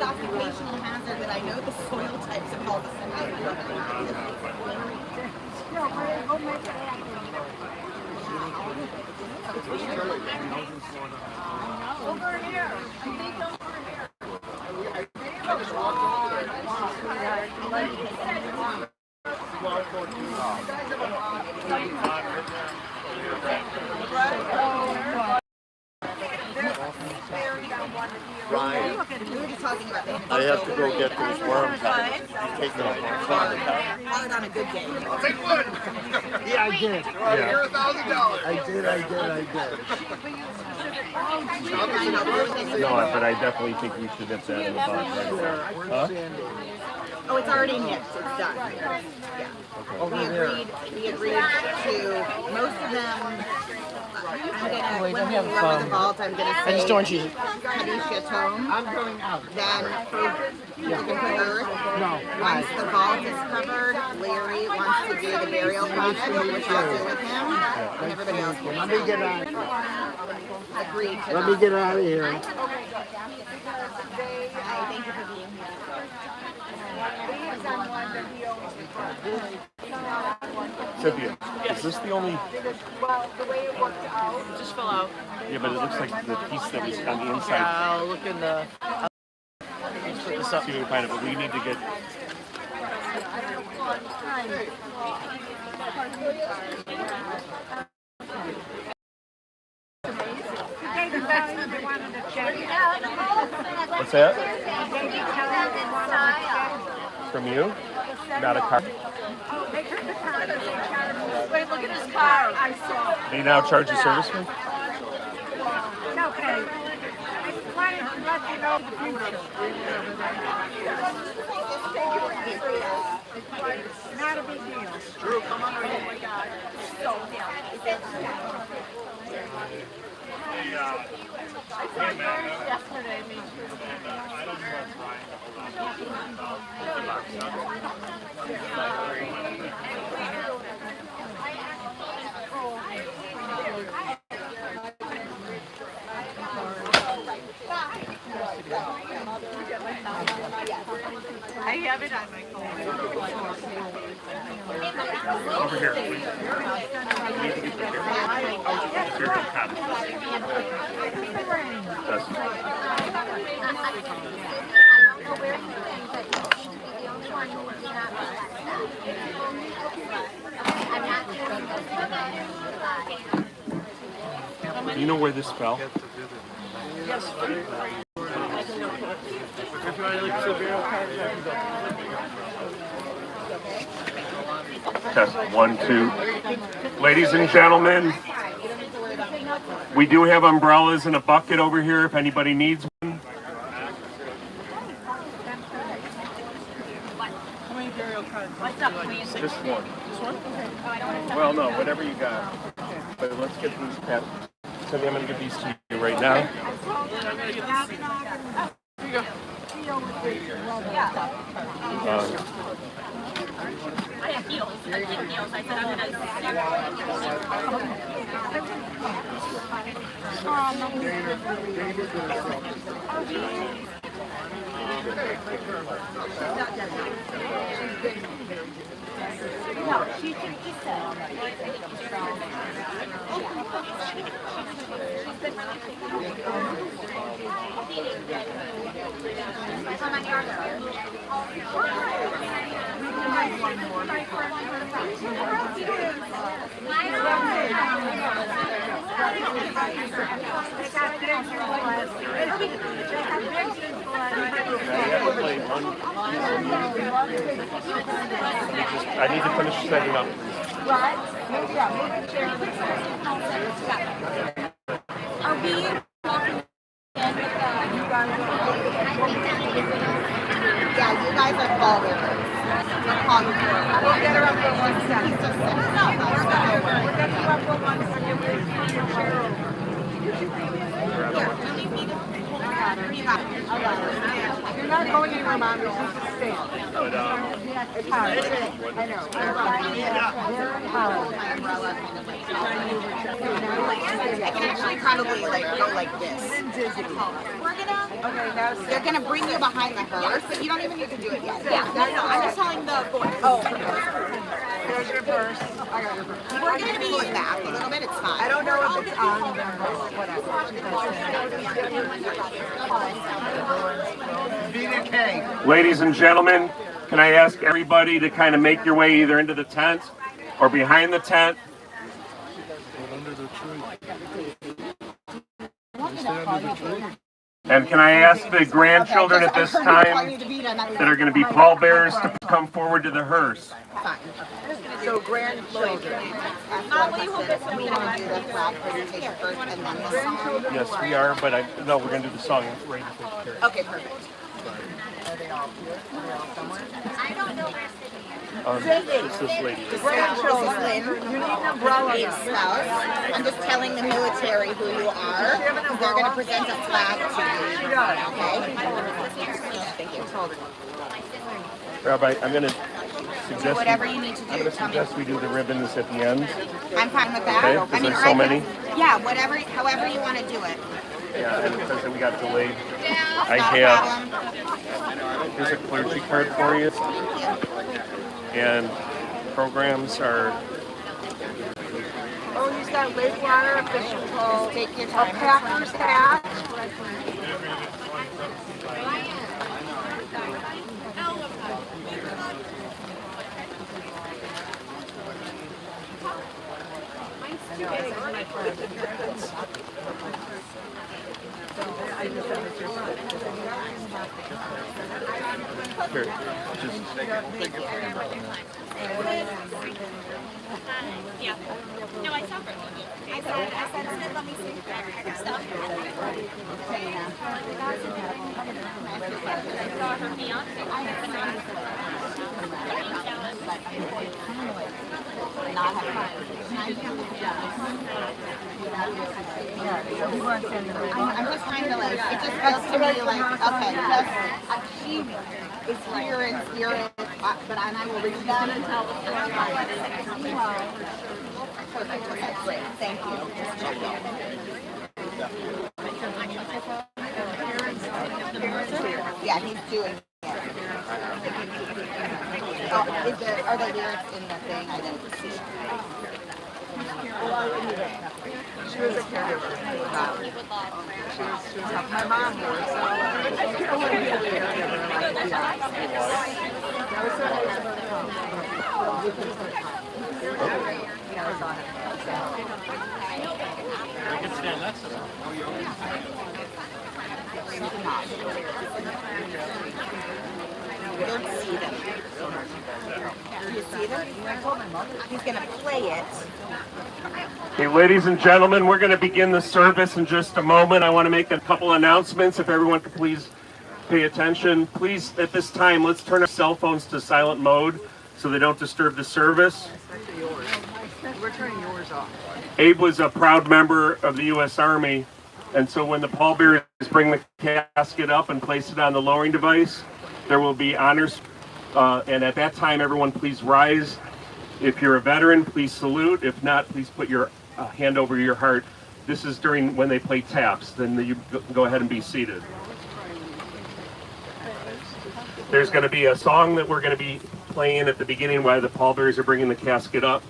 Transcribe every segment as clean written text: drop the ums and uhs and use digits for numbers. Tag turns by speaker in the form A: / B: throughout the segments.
A: occupational hazard that I know the soil types are called the same.
B: Over here. I think over here. I just walked over there.
A: Ryan, we were just talking about that.
C: I have to go get those worms out. You take them
A: hard on a good day.
B: Take one.
D: Yeah, I did.
B: You're $1,000.
D: I did.
C: No, but I definitely think we should get that in the box right there. Huh?
A: Oh, it's already nipped. It's done. Yeah. We agreed to most of them. I'm gonna when we lower the vault, I'm gonna say I just don't want you Kadisha Tome.
D: I'm going out.
A: Then you can put earth.
D: No.
A: Once the vault is covered, Larry wants to do the burial project, which I'll do with him, and everybody else will.
D: Let me get out.
A: Agreed to
D: Let me get out of here.
A: I thank you for being here.
C: Cynthia, is this the only?
B: Well, the way it worked out.
E: Just fill out.
C: Yeah, but it looks like the piece that was on the inside.
E: I'll look in the. Let's put this up.
C: See if we can find it, but we need to get. What's that? From you? Not a car.
B: Wait, look at his car. I saw.
C: They now charge a service fee?
B: Okay. I wanted to let you know the future. Not a big deal. Drew, come on. Oh my God. So, I saw yours yesterday. I have it on my phone.
C: Over here, please. Do you know where this fell?
E: Yes.
C: Test 1, 2. Ladies and gentlemen, we do have umbrellas and a bucket over here if anybody needs one.
E: How many burial cards?
B: What's up, please?
C: Just one.
E: This one? Okay.
C: Well, no, whatever you got. But let's get these past. So I'm going to give these to you right now.
E: Here you go.
B: I have heels. I have heels. I said I'm no, she can just say.
C: I need to finish setting up.
B: What? Are we walking in with you guys?
A: Yeah, you guys are called over.
B: We'll get her up for 1 second. We're getting you up for 1 second. You're not going anywhere, Mom.
C: But
B: It's hard. I know. Very hard.
A: I can actually probably like go like this. They're gonna bring you behind the hearse, but you don't even need to do it yet. Yeah, no, I'm just telling the boys. Oh,
B: There's your purse. I got your purse.
A: we're gonna be back a little bit. It's fine.
B: I don't know if it's on the whatever.
C: ladies and gentlemen, can I ask everybody to kind of make your way either into the tent or behind the tent? And can I ask the grandchildren at this time that are going to be pallbearers to come forward to the hearse?
B: So grandchildren.
A: We want to do the flag presentation first and then the song.
C: Yes, we are, but no, we're going to do the song right before the carriage.
A: Okay, perfect.
C: It's this lady.
A: Grandchildren, you need an umbrella. I'm just telling the military who you are, because they're going to present a flag to you. Okay? Thank you.
C: Rabbi, I'm going to suggest
A: Whatever you need to do.
C: I'm going to suggest we do the ribbons at the end.
A: I'm fine with that.
C: Okay, because there's so many.
A: Yeah, whatever, however you want to do it.
C: Yeah, and because we got delayed. I
A: Not a
C: have.
A: problem.
C: Here's a clergy card for you. And programs are.
B: Oh, he's got Lakewater official.
A: Take your
B: A
A: time.
B: Packers hat.
C: Here, just.
F: Yeah. No, I saw her. I said, let me see her stuff. I saw her fiance.
A: I'm just trying to like, it just feels to me like, okay, she is here in spirit, but I will reach down and tell the story. Perfect, okay, great, thank you. Just checking. Yeah, he's doing it. Oh, are the lyrics in the thing? I didn't see.
B: She was a caregiver. She was helping my mom more, so I don't want to be a caregiver like that. That was so nice of her to come. Yeah, I saw it.
A: You don't see them. Do you see them? I told my mother. He's going to play it.
C: Okay, ladies and gentlemen, we're going to begin the service in just a moment. I want to make a couple announcements. If everyone could please pay attention. Please, at this time, let's turn our cell phones to silent mode so they don't disturb the service.
B: We're turning yours off.
C: Abe was a proud member of the U.S. Army, and so when the pallbearers bring the casket up and place it on the lowering device, there will be honors, and at that time, everyone please rise. If you're a veteran, please salute. If not, please put your hand over your heart. This is during when they play taps. Then you go ahead and be seated. There's going to be a song that we're going to be playing at the beginning while the pallbearers are bringing the casket up.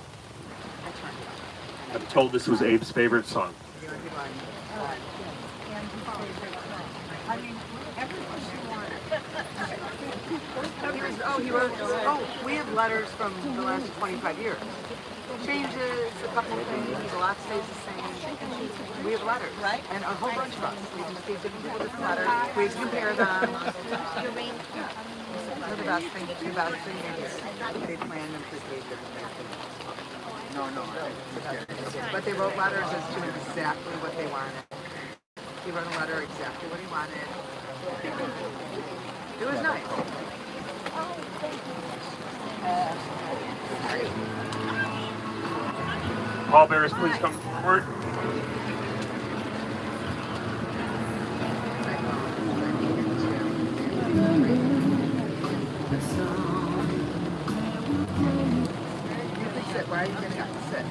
C: I'm told this was Abe's favorite song.
B: We have letters from the last 25 years. Changes, a couple of things, a lot stays the same. We have letters, right? And a whole bunch of us. We can see different people, different letters. We can compare them. They're the best thing, the best thing is they plan them to be different. No. But they wrote letters as to exactly what they wanted. He wrote a letter exactly what he wanted. It was nice.
C: Pallbearers, please come forward.
B: are you getting up to sit?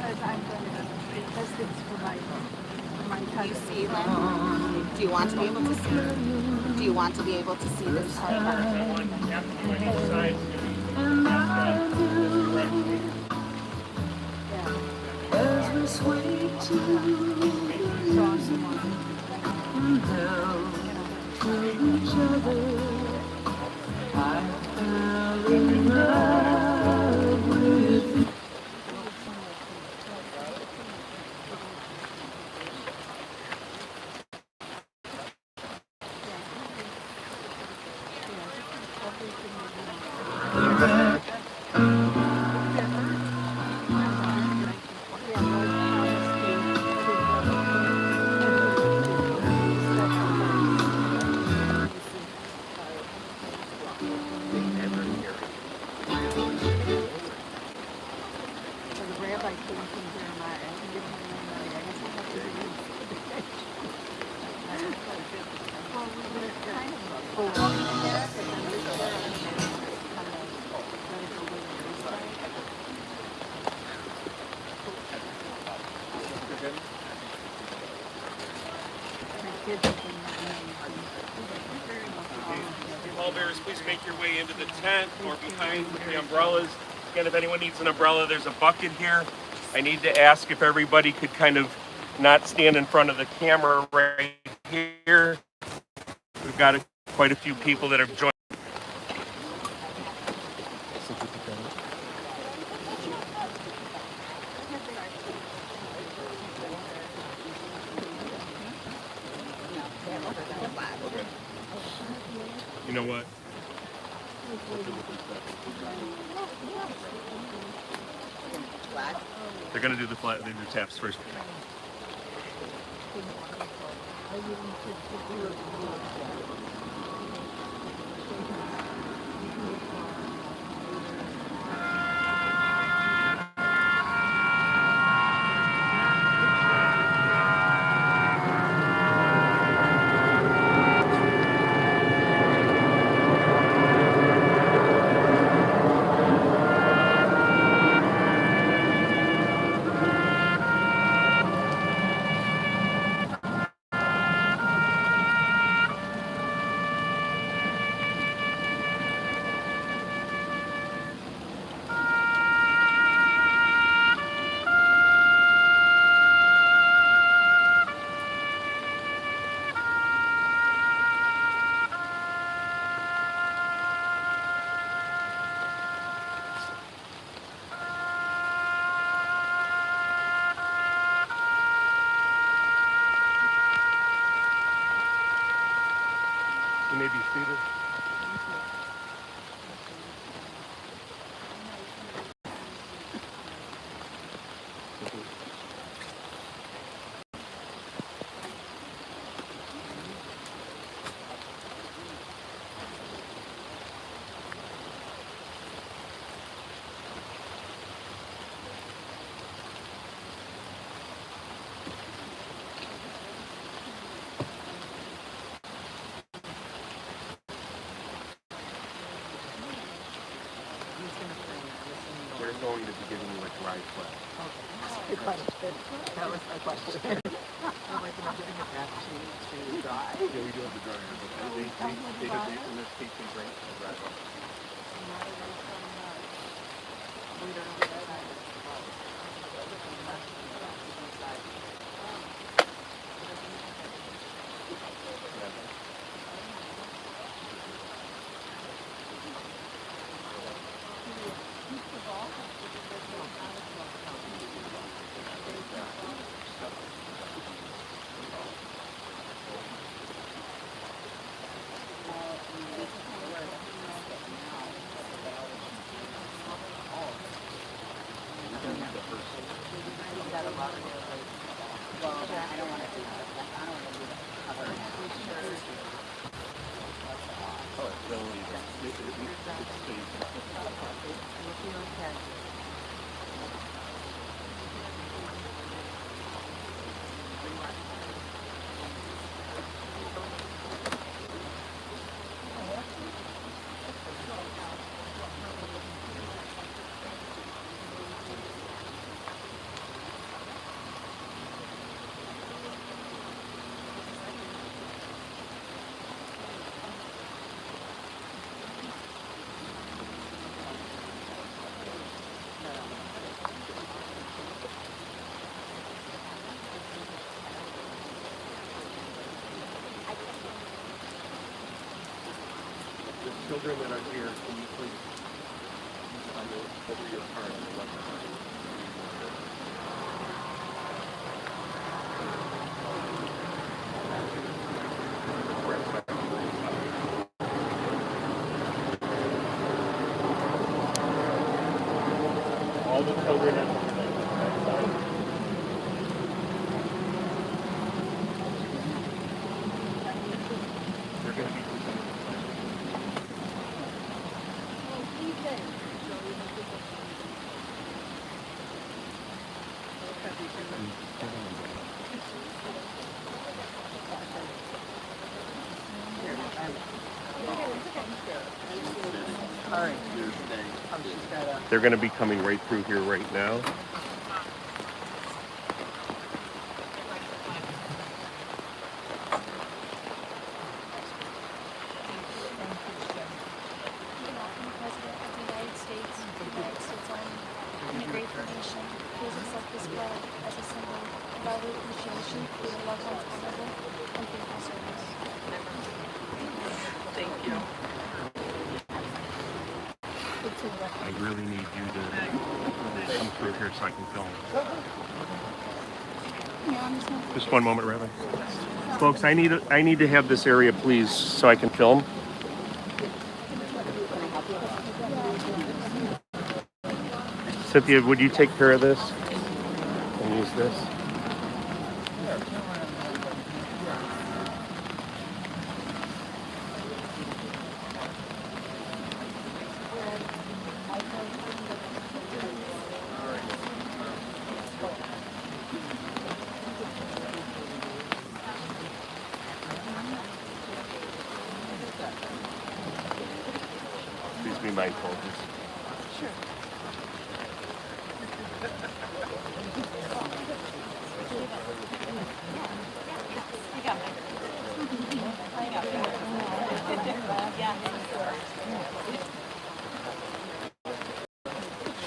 A: Do you see them? Do you want to be able to see? Do you want to be able to see this part?
G: As we sway to and held to each other, I fell in love with you.
C: Pallbearers, please make your way into the tent or behind the umbrellas. Again, if anyone needs an umbrella, there's a bucket here. I need to ask if everybody could kind of not stand in front of the camera right here. We've got quite a few people that have joined. You know what? They're gonna do the flat. They do taps first. You may be seated. They're going to be giving you a dry flat.
B: That was my question. I'm like, am I giving it back to dry?
C: Yeah, we do have the dryer, but they in this case they bring a dry flat. children that are here, can you please over your card? All the children at they're going to be
B: Sorry.
C: They're going to be coming right through here right now.
F: President of the United States Army, and a grateful nation, please accept this blood as a symbol of our appreciation for your loved ones' honorable and faithful service.
B: Thank you.
C: I really need you to come through here so I can film. Just one moment, Rabbi. Folks, I need to have this area, please, so I can film. Cynthia, would you take care of this and use this? Please be mindful of this.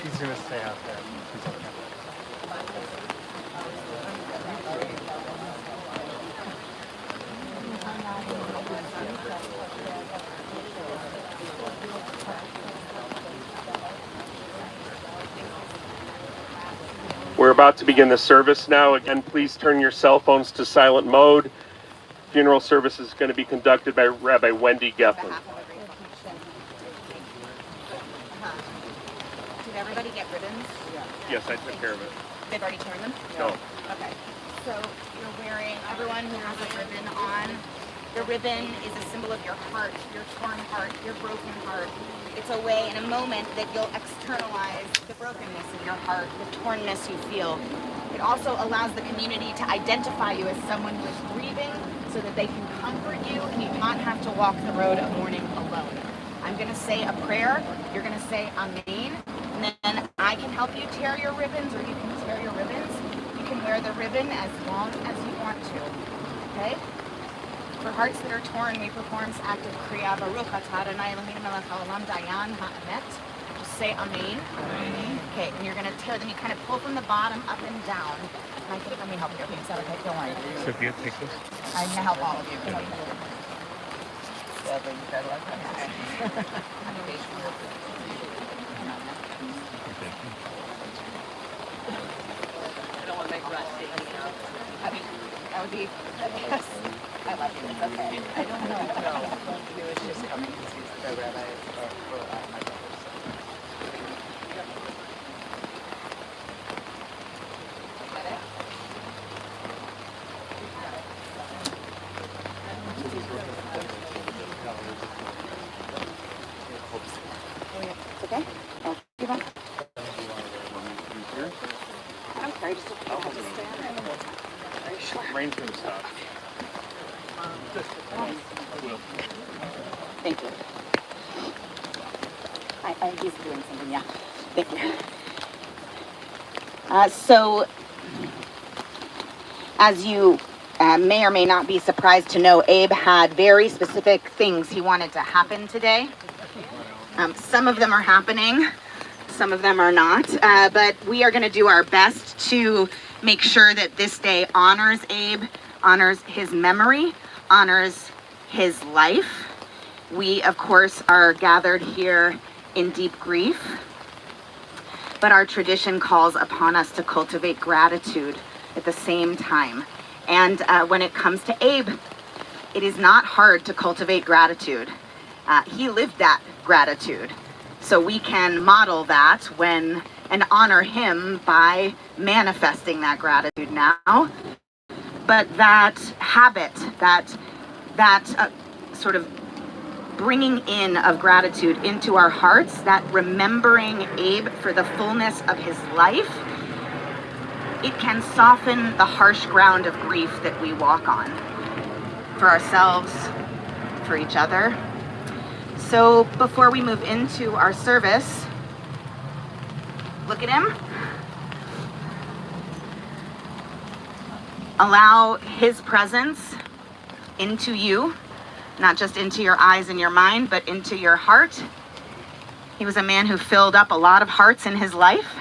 D: She's gonna stay out there. She's okay.
C: We're about to begin the service now. Again, please turn your cell phones to silent mode. Funeral service is going to be conducted by Rabbi Wendy Gefflin.
A: Did everybody get ribbons?
C: Yes, I took care of it.
A: They've already turned them?
C: No.
A: Okay. So you're wearing, everyone who has a ribbon on, the ribbon is a symbol of your heart, your torn heart, your broken heart. It's a way, in a moment, that you'll externalize the brokenness of your heart, the tornness you feel. It also allows the community to identify you as someone who is grieving so that they can comfort you and you not have to walk the road of mourning alone. I'm going to say a prayer, you're going to say Amen, and then I can help you tear your ribbons, or you can tear your ribbons. You can wear the ribbon as long as you want to, okay? For hearts that are torn, we perform this act of Kriya Baruch Atah Adonai Eloheinu melech haolam dayan ha'emet. Just say Amen. Amen. Okay, and you're going to tear them. You kind of pull from the bottom up and down. And I think, let me help you. Okay, is that okay? Don't worry.
C: Sophia, take this.
A: I'm going to help all of you.
B: I don't want to make Russ take me out.
A: I mean, that would be, yes. I love you. It's okay.
B: I don't know. No, it was just coming to see the rabbi for my brother.
A: It's okay? Oh, give up. I'm sorry, just stand there. Are you sure?
C: Rain's going to stop.
A: Thank you. He's doing something, yeah. Thank you. So, as you may or may not be surprised to know, Abe had very specific things he wanted to happen today. Some of them are happening, some of them are not, but we are going to do our best to make sure that this day honors Abe, honors his memory, honors his life. We, of course, are gathered here in deep grief, but our tradition calls upon us to cultivate gratitude at the same time. And when it comes to Abe, it is not hard to cultivate gratitude. He lived that gratitude. So we can model that and honor him by manifesting that gratitude now. But that habit, that sort of bringing in of gratitude into our hearts, that remembering Abe for the fullness of his life, it can soften the harsh ground of grief that we walk on for ourselves, for each other. So before we move into our service, look at him. Allow his presence into you, not just into your eyes and your mind, but into your heart. He was a man who filled up a lot of hearts in his life.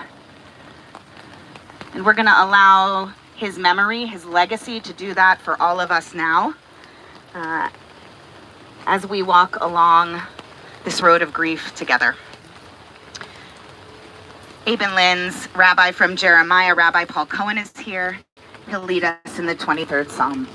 A: And we're going to allow his memory, his legacy, to do that for all of us now, as we walk along this road of grief together. Abe and Lynn's rabbi from Jeremiah, Rabbi Paul Cohen, is here. He'll lead us in the 23rd Psalm.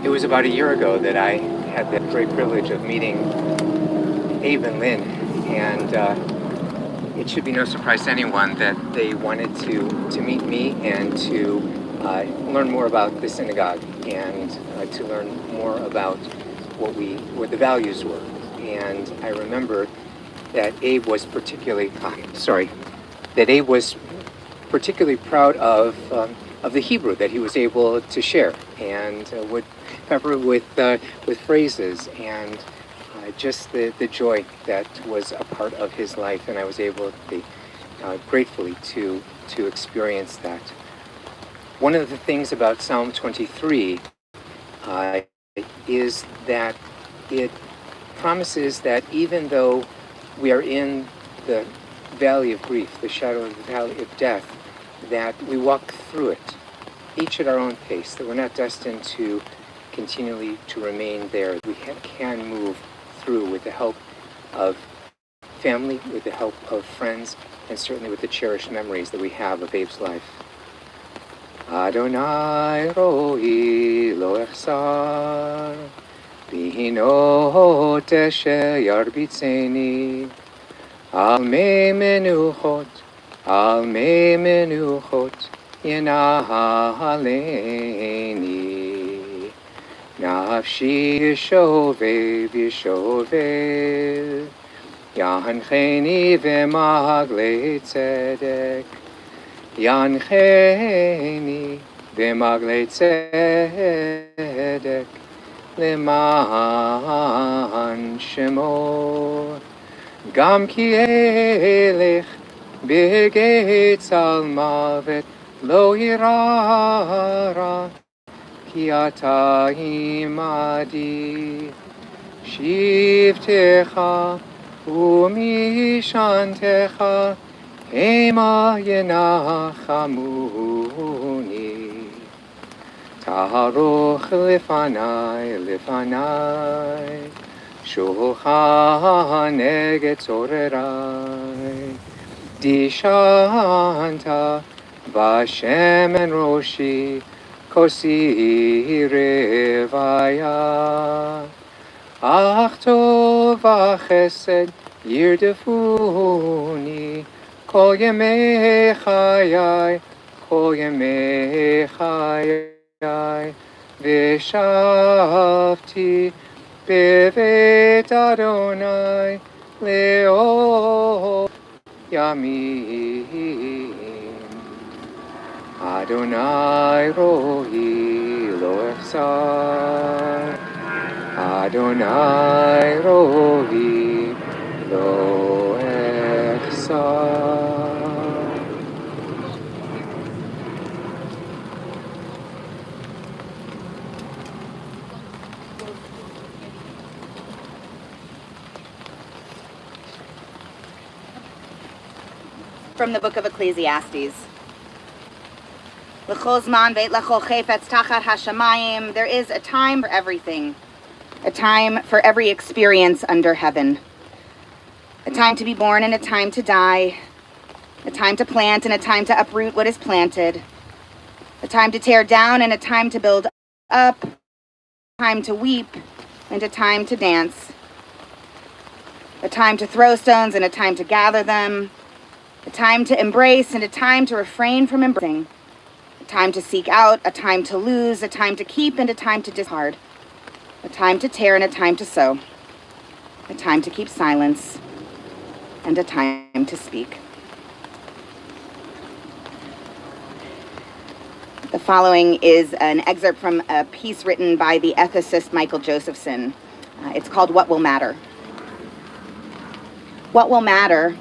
H: It was about a year ago that I had the great privilege of meeting Abe and Lynn, and it should be no surprise to anyone that they wanted to meet me and to learn more about the synagogue and to learn more about what the values were. And I remember that Abe was particularly proud of the Hebrew that he was able to share, and would pepper with phrases and just the joy that was a part of his life, and I was able to gratefully to experience that. One of the things about Psalm 23 is that it promises that even though we are in the valley of grief, the shadow of the valley of death, that we walk through it, each at our own pace, that we're not destined to continually to remain there. We can move through with the help of family, with the help of friends, and certainly with the cherished memories that we have of Abe's life. Adonai ro'i lo echsar, bihino teshe yarbitzeni, al mei menuchot Yena'aleni, nafshi yishovev, yancheni v'maglei tzedek, yancheni v'maglei tzedek, leman shemo, gam ki elech b'getz al mavet lo yirara, ki ata imadi, shivtecha umishantecha hema yenachamuni, taharoch lefanai, shulchan neged tzorerai, Dishanta Vashem and Roshi Kosi Revaya Achto Vachesed Yirdefuni Kol Yemei Chayai Vishavti Bevet Adonai Leo Yamim Adonai rohi lo echsar, Adonai rohi lo echsar.
A: from the book of Ecclesiastes. L'chol zman veit l'chol chefetz tachat hashamayim. There is a time for everything, a time for every experience under heaven, a time to be born and a time to die, a time to plant and a time to uproot what is planted, a time to tear down and a time to build up, a time to weep and a time to dance, a time to throw stones and a time to gather them, a time to embrace and a time to refrain from embracing, a time to seek out, a time to lose, a time to keep and a time to discard, a time to tear and a time to sow, a time to keep silence and a time to speak. The following is an excerpt from a piece written by the ethicist Michael Josephson. It's called What Will Matter? What will matter?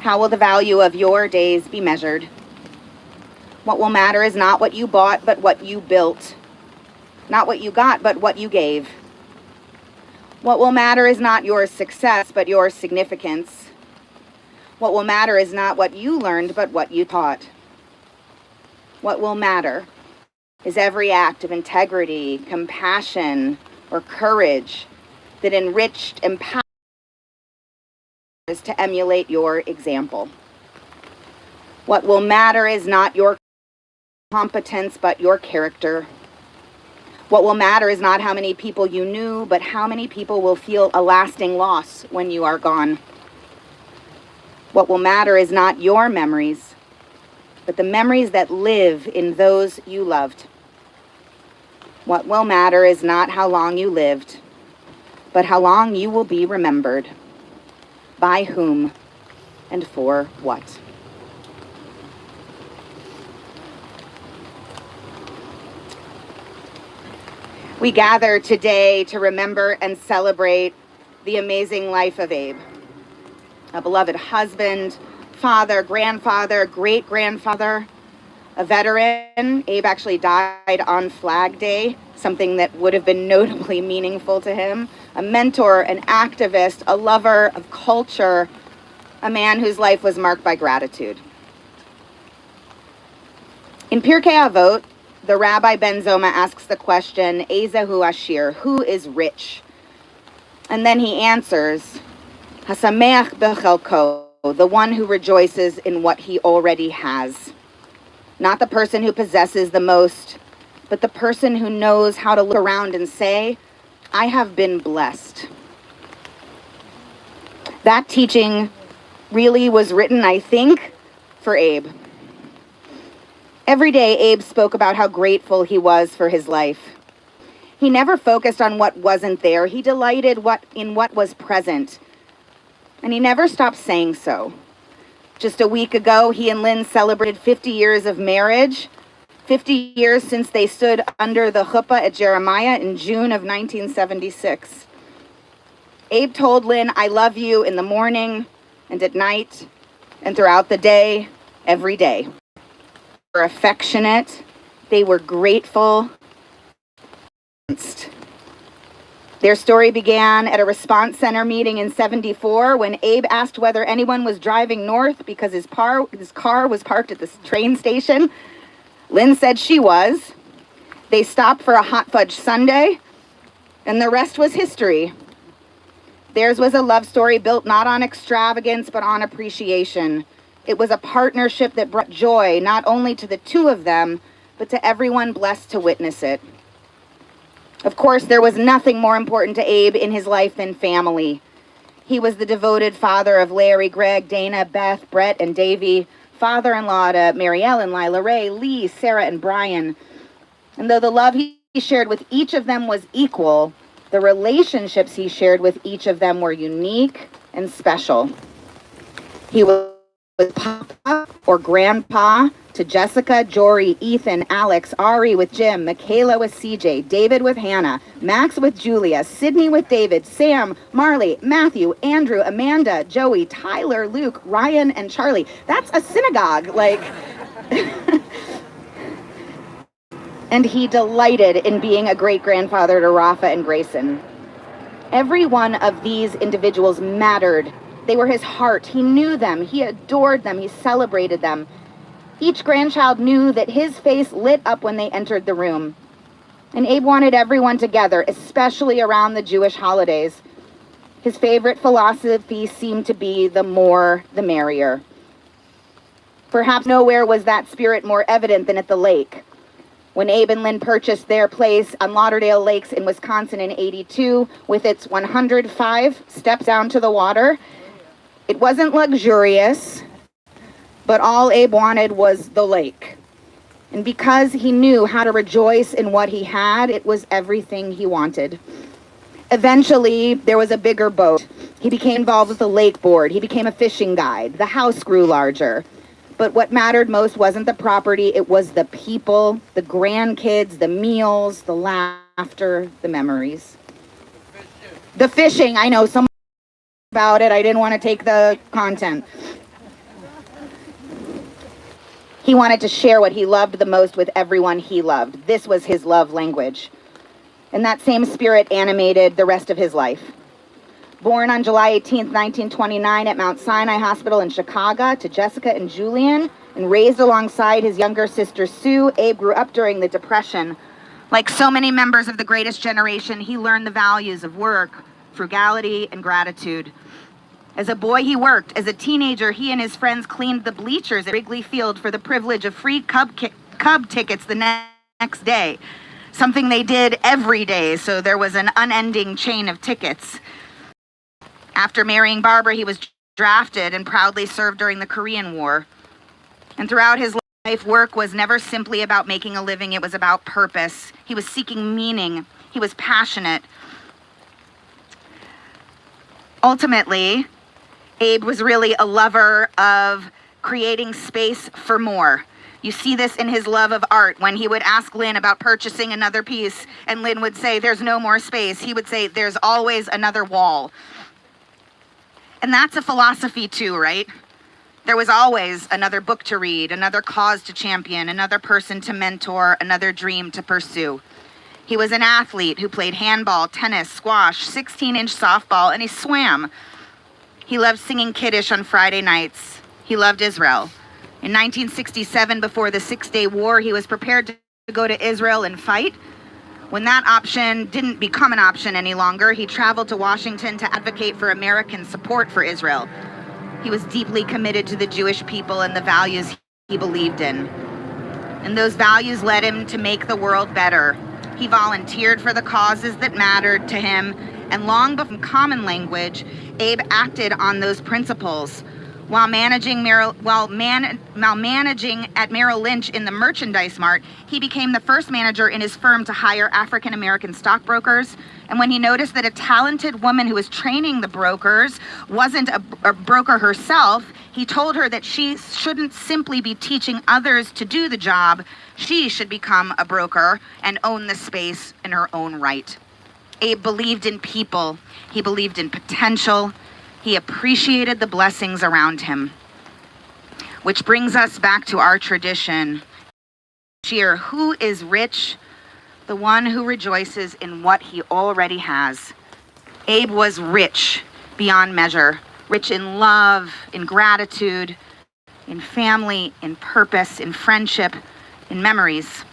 A: How will the value of your days be measured? What will matter is not what you bought, but what you built. Not what you got, but what you gave. What will matter is not your success, but your significance. What will matter is not what you learned, but what you taught. What will matter is every act of integrity, compassion, or courage that enriched, empowered to emulate your example. What will matter is not your competence, but your character. What will matter is not how many people you knew, but how many people will feel a lasting loss when you are gone. What will matter is not your memories, but the memories that live in those you loved. What will matter is not how long you lived, but how long you will be remembered. By whom and for what? We gather today to remember and celebrate the amazing life of Abe, a beloved husband, father, grandfather, great-grandfather, a veteran. Abe actually died on Flag Day, something that would have been notably meaningful to him, a mentor, an activist, a lover of culture, a man whose life was marked by gratitude. In Pirkei Avot, the Rabbi Ben Zoma asks the question, Ezehu Ashir, who is rich? And then he answers, Hasameach bechelko, the one who rejoices in what he already has. Not the person who possesses the most, but the person who knows how to look around and say, I have been blessed. That teaching really was written, I think, for Abe. Every day, Abe spoke about how grateful he was for his life. He never focused on what wasn't there. He delighted in what was present. And he never stopped saying so. Just a week ago, he and Lynn celebrated 50 years of marriage, 50 years since they stood under the chuppah at Jeremiah in June of 1976. Abe told Lynn, I love you in the morning and at night and throughout the day, every day. They were affectionate. They were grateful. Their story began at a response center meeting in '74 when Abe asked whether anyone was driving north because his car was parked at the train station. Lynn said she was. They stopped for a hot fudge sundae, and the rest was history. Theirs was a love story built not on extravagance, but on appreciation. It was a partnership that brought joy not only to the two of them, but to everyone blessed to witness it. Of course, there was nothing more important to Abe in his life than family. He was the devoted father of Larry, Greg, Dana, Beth, Brett, and Davy, father-in-law to Mary Ellen, Lila Ray, Lee, Sarah, and Brian. And though the love he shared with each of them was equal, the relationships he shared with each of them were unique and special. He was Papa or Grandpa to Jessica, Jory, Ethan, Alex, Ari with Jim, Michaela with CJ, David with Hannah, Max with Julia, Sydney with David, Sam, Marley, Matthew, Andrew, Amanda, Joey, Tyler, Luke, Ryan, and Charlie. That's a synagogue, like. And he delighted in being a great-grandfather to Rafa and Grayson. Every one of these individuals mattered They were his heart. He knew them. He adored them. He celebrated them. Each grandchild knew that his face lit up when they entered the room. And Abe wanted everyone together, especially around the Jewish holidays. His favorite philosophy seemed to be the more, the merrier. Perhaps nowhere was that spirit more evident than at the lake. When Abe and Lynn purchased their place on Lauderdale Lakes in Wisconsin in '82, with its 105 steps down to the water, it wasn't luxurious, but all Abe wanted was the lake. And because he knew how to rejoice in what he had, it was everything he wanted. Eventually, there was a bigger boat. He became involved with the lake board. He became a fishing guide. The house grew larger. But what mattered most wasn't the property, it was the people, the grandkids, the meals, the laughter, the memories. The fishing, I know, someone about it. I didn't want to take the content. He wanted to share what he loved the most with everyone he loved. This was his love language. And that same spirit animated the rest of his life. Born on July 18, 1929 at Mount Sinai Hospital in Chicago to Jessica and Julian, and raised alongside his younger sister Sue, Abe grew up during the Depression. Like so many members of the greatest generation, he learned the values of work, frugality, and gratitude. As a boy, he worked. As a teenager, he and his friends cleaned the bleachers at Wrigley Field for the privilege of free Cub tickets the next day. Something they did every day, so there was an unending chain of tickets. After marrying Barbara, he was drafted and proudly served during the Korean War. And throughout his life, work was never simply about making a living, it was about purpose. He was seeking meaning. He was passionate. Ultimately, Abe was really a lover of creating space for more. You see this in his love of art. When he would ask Lynn about purchasing another piece, and Lynn would say, "There's no more space," he would say, "There's always another wall." And that's a philosophy too, right? There was always another book to read, another cause to champion, another person to mentor, another dream to pursue. He was an athlete who played handball, tennis, squash, 16-inch softball, and he swam. He loved singing Kiddush on Friday nights. He loved Israel. In 1967, before the Six-Day War, he was prepared to go to Israel and fight. When that option didn't become an option any longer, he traveled to Washington to advocate for American support for Israel. He was deeply committed to the Jewish people and the values he believed in. And those values led him to make the world better. He volunteered for the causes that mattered to him, and long before common language, Abe acted on those principles. While managing at Merrill Lynch in the merchandise mart, he became the first manager in his firm to hire African-American stockbrokers. And when he noticed that a talented woman who was training the brokers wasn't a broker herself, he told her that she shouldn't simply be teaching others to do the job. She should become a broker and own the space in her own right. Abe believed in people. He believed in potential. He appreciated the blessings around him. Which brings us back to our tradition. Cheer, who is rich? The one who rejoices in what he already has. Abe was rich beyond measure. Rich in love, in gratitude, in family, in purpose, in friendship, in memories.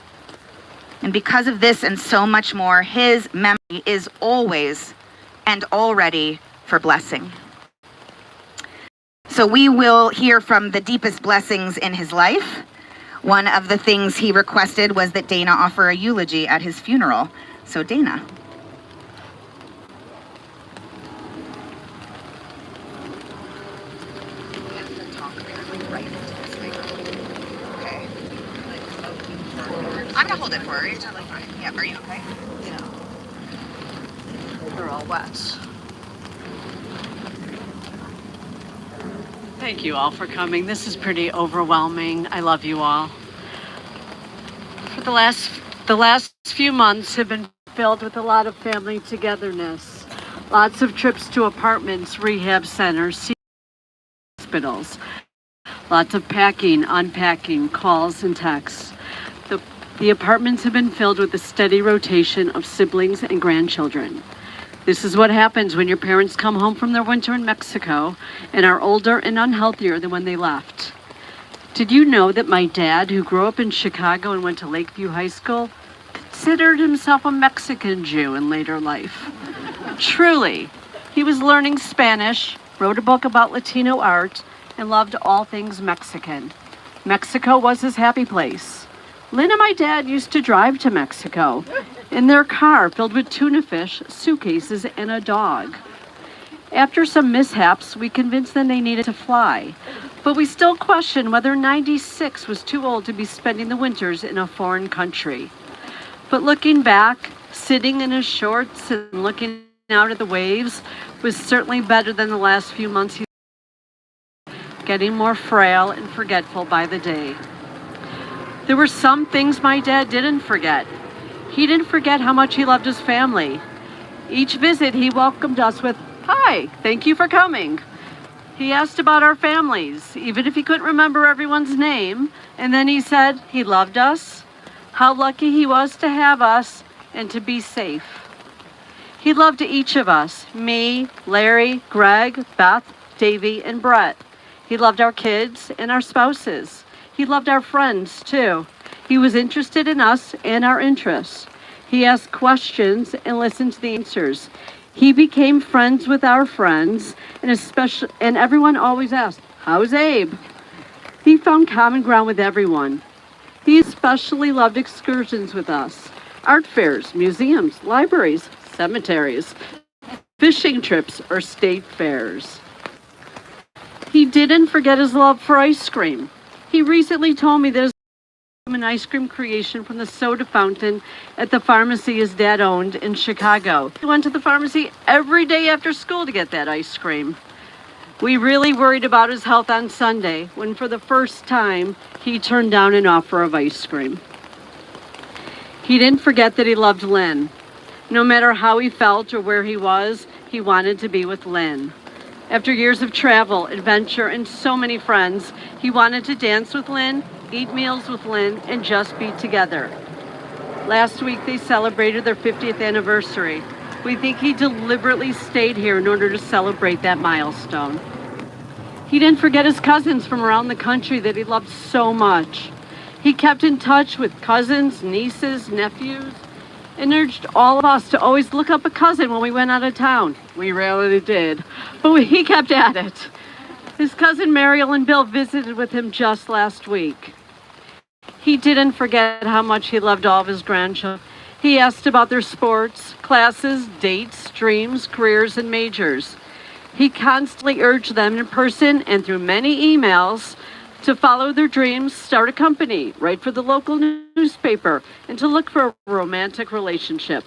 A: And because of this and so much more, his memory is always and already for blessing. So we will hear from the deepest blessings in his life. One of the things he requested was that Dana offer a eulogy at his funeral. So Dana. Okay. I'm gonna hold it for her. You're totally fine. Yeah, are you okay?
B: Yeah. They're all wet.
I: Thank you all for coming. This is pretty overwhelming. I love you all. For the last few months have been filled with a lot of family togetherness. Lots of trips to apartments, rehab centers, hospitals. Lots of packing, unpacking, calls and texts. The apartments have been filled with a steady rotation of siblings and grandchildren. This is what happens when your parents come home from their winter in Mexico and are older and unhealthier than when they left. Did you know that my dad, who grew up in Chicago and went to Lakeview High School, considered himself a Mexican Jew in later life? Truly, he was learning Spanish, wrote a book about Latino art, and loved all things Mexican. Mexico was his happy place. Lynn and my dad used to drive to Mexico in their car filled with tuna fish, suitcases, and a dog. After some mishaps, we convinced them they needed to fly, but we still question whether 96 was too old to be spending the winters in a foreign country. But looking back, sitting in his shorts and looking out at the waves was certainly better than the last few months he's getting more frail and forgetful by the day. There were some things my dad didn't forget. He didn't forget how much he loved his family. Each visit, he welcomed us with, "Hi, thank you for coming." He asked about our families, even if he couldn't remember everyone's name, and then he said he loved us, how lucky he was to have us, and to be safe. He loved each of us, me, Larry, Greg, Beth, Davy, and Brett. He loved our kids and our spouses. He loved our friends, too. He was interested in us and our interests. He asked questions and listened to the answers. He became friends with our friends, and everyone always asked, "How's Abe?" He found common ground with everyone. He especially loved excursions with us. Art fairs, museums, libraries, cemeteries, fishing trips, or state fairs. He didn't forget his love for ice cream. He recently told me that his an ice cream creation from the soda fountain at the pharmacy his dad owned in Chicago. He went to the pharmacy every day after school to get that ice cream. We really worried about his health on Sunday when for the first time he turned down an offer of ice cream. He didn't forget that he loved Lynn. No matter how he felt or where he was, he wanted to be with Lynn. After years of travel, adventure, and so many friends, he wanted to dance with Lynn, eat meals with Lynn, and just be together. Last week, they celebrated their 50th anniversary. We think he deliberately stayed here in order to celebrate that milestone. He didn't forget his cousins from around the country that he loved so much. He kept in touch with cousins, nieces, nephews, and urged all of us to always look up a cousin when we went out of town. We rarely did, but he kept at it. His cousin Mariel and Bill visited with him just last week. He didn't forget how much he loved all of his grandchildren. He asked about their sports, classes, dates, dreams, careers, and majors. He constantly urged them in person and through many emails to follow their dreams, start a company, write for the local newspaper, and to look for a romantic relationship.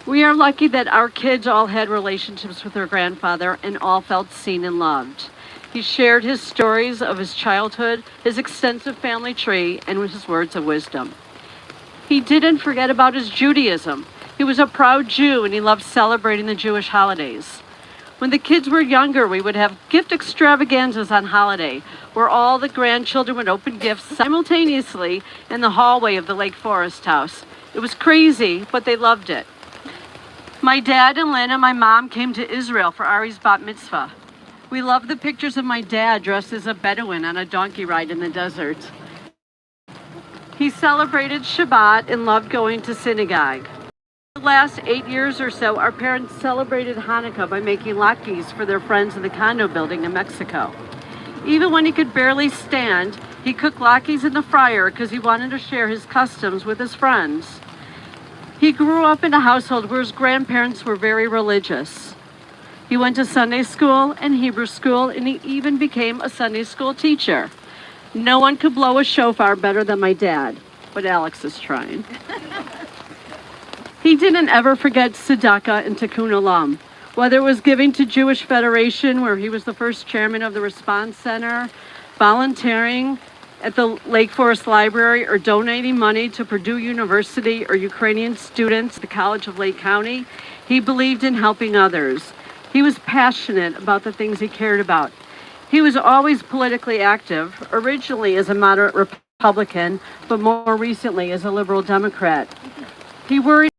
I: We are lucky that our kids all had relationships with their grandfather and all felt seen and loved. He shared his stories of his childhood, his extensive family tree, and his words of wisdom. He didn't forget about his Judaism. He was a proud Jew and he loved celebrating the Jewish holidays. When the kids were younger, we would have gift extravaganzas on holiday, where all the grandchildren would open gifts simultaneously in the hallway of the Lake Forest house. It was crazy, but they loved it. My dad and Lynn and my mom came to Israel for Ari's bat mitzvah. We love the pictures of my dad dressed as a Bedouin on a donkey ride in the desert. He celebrated Shabbat and loved going to synagogue. The last 8 years or so, our parents celebrated Hanukkah by making latkes for their friends in the condo building in Mexico. Even when he could barely stand, he cooked latkes in the fryer because he wanted to share his customs with his friends. He grew up in a household where his grandparents were very religious. He went to Sunday school and Hebrew school, and he even became a Sunday school teacher. No one could blow a shofar better than my dad, but Alex is trying. He didn't ever forget tzedakah and tikkun olam, whether it was giving to Jewish Federation, where he was the first chairman of the Response Center, volunteering at the Lake Forest Library, or donating money to Purdue University or Ukrainian students at the College of Lake County. He believed in helping others. He was passionate about the things he cared about. He was always politically active, originally as a moderate Republican, but more recently as a liberal Democrat. He worried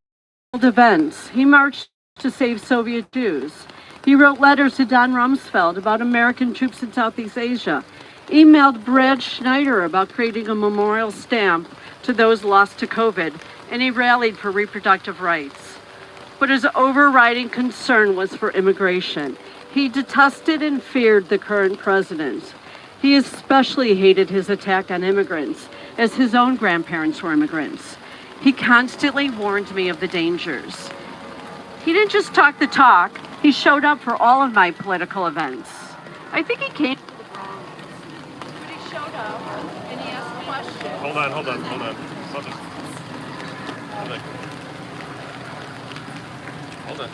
I: about events. He marched to save Soviet Jews. He wrote letters to Don Rumsfeld about American troops in Southeast Asia, emailed Brad Schneider about creating a memorial stamp to those lost to COVID, and he rallied for reproductive rights. But his overriding concern was for immigration. He detested and feared the current president. He especially hated his attack on immigrants, as his own grandparents were immigrants. He constantly warned me of the dangers. He didn't just talk the talk, he showed up for all of my political events. I think he came. But he showed up and he asked questions.
C: Hold on. Something. Hold on.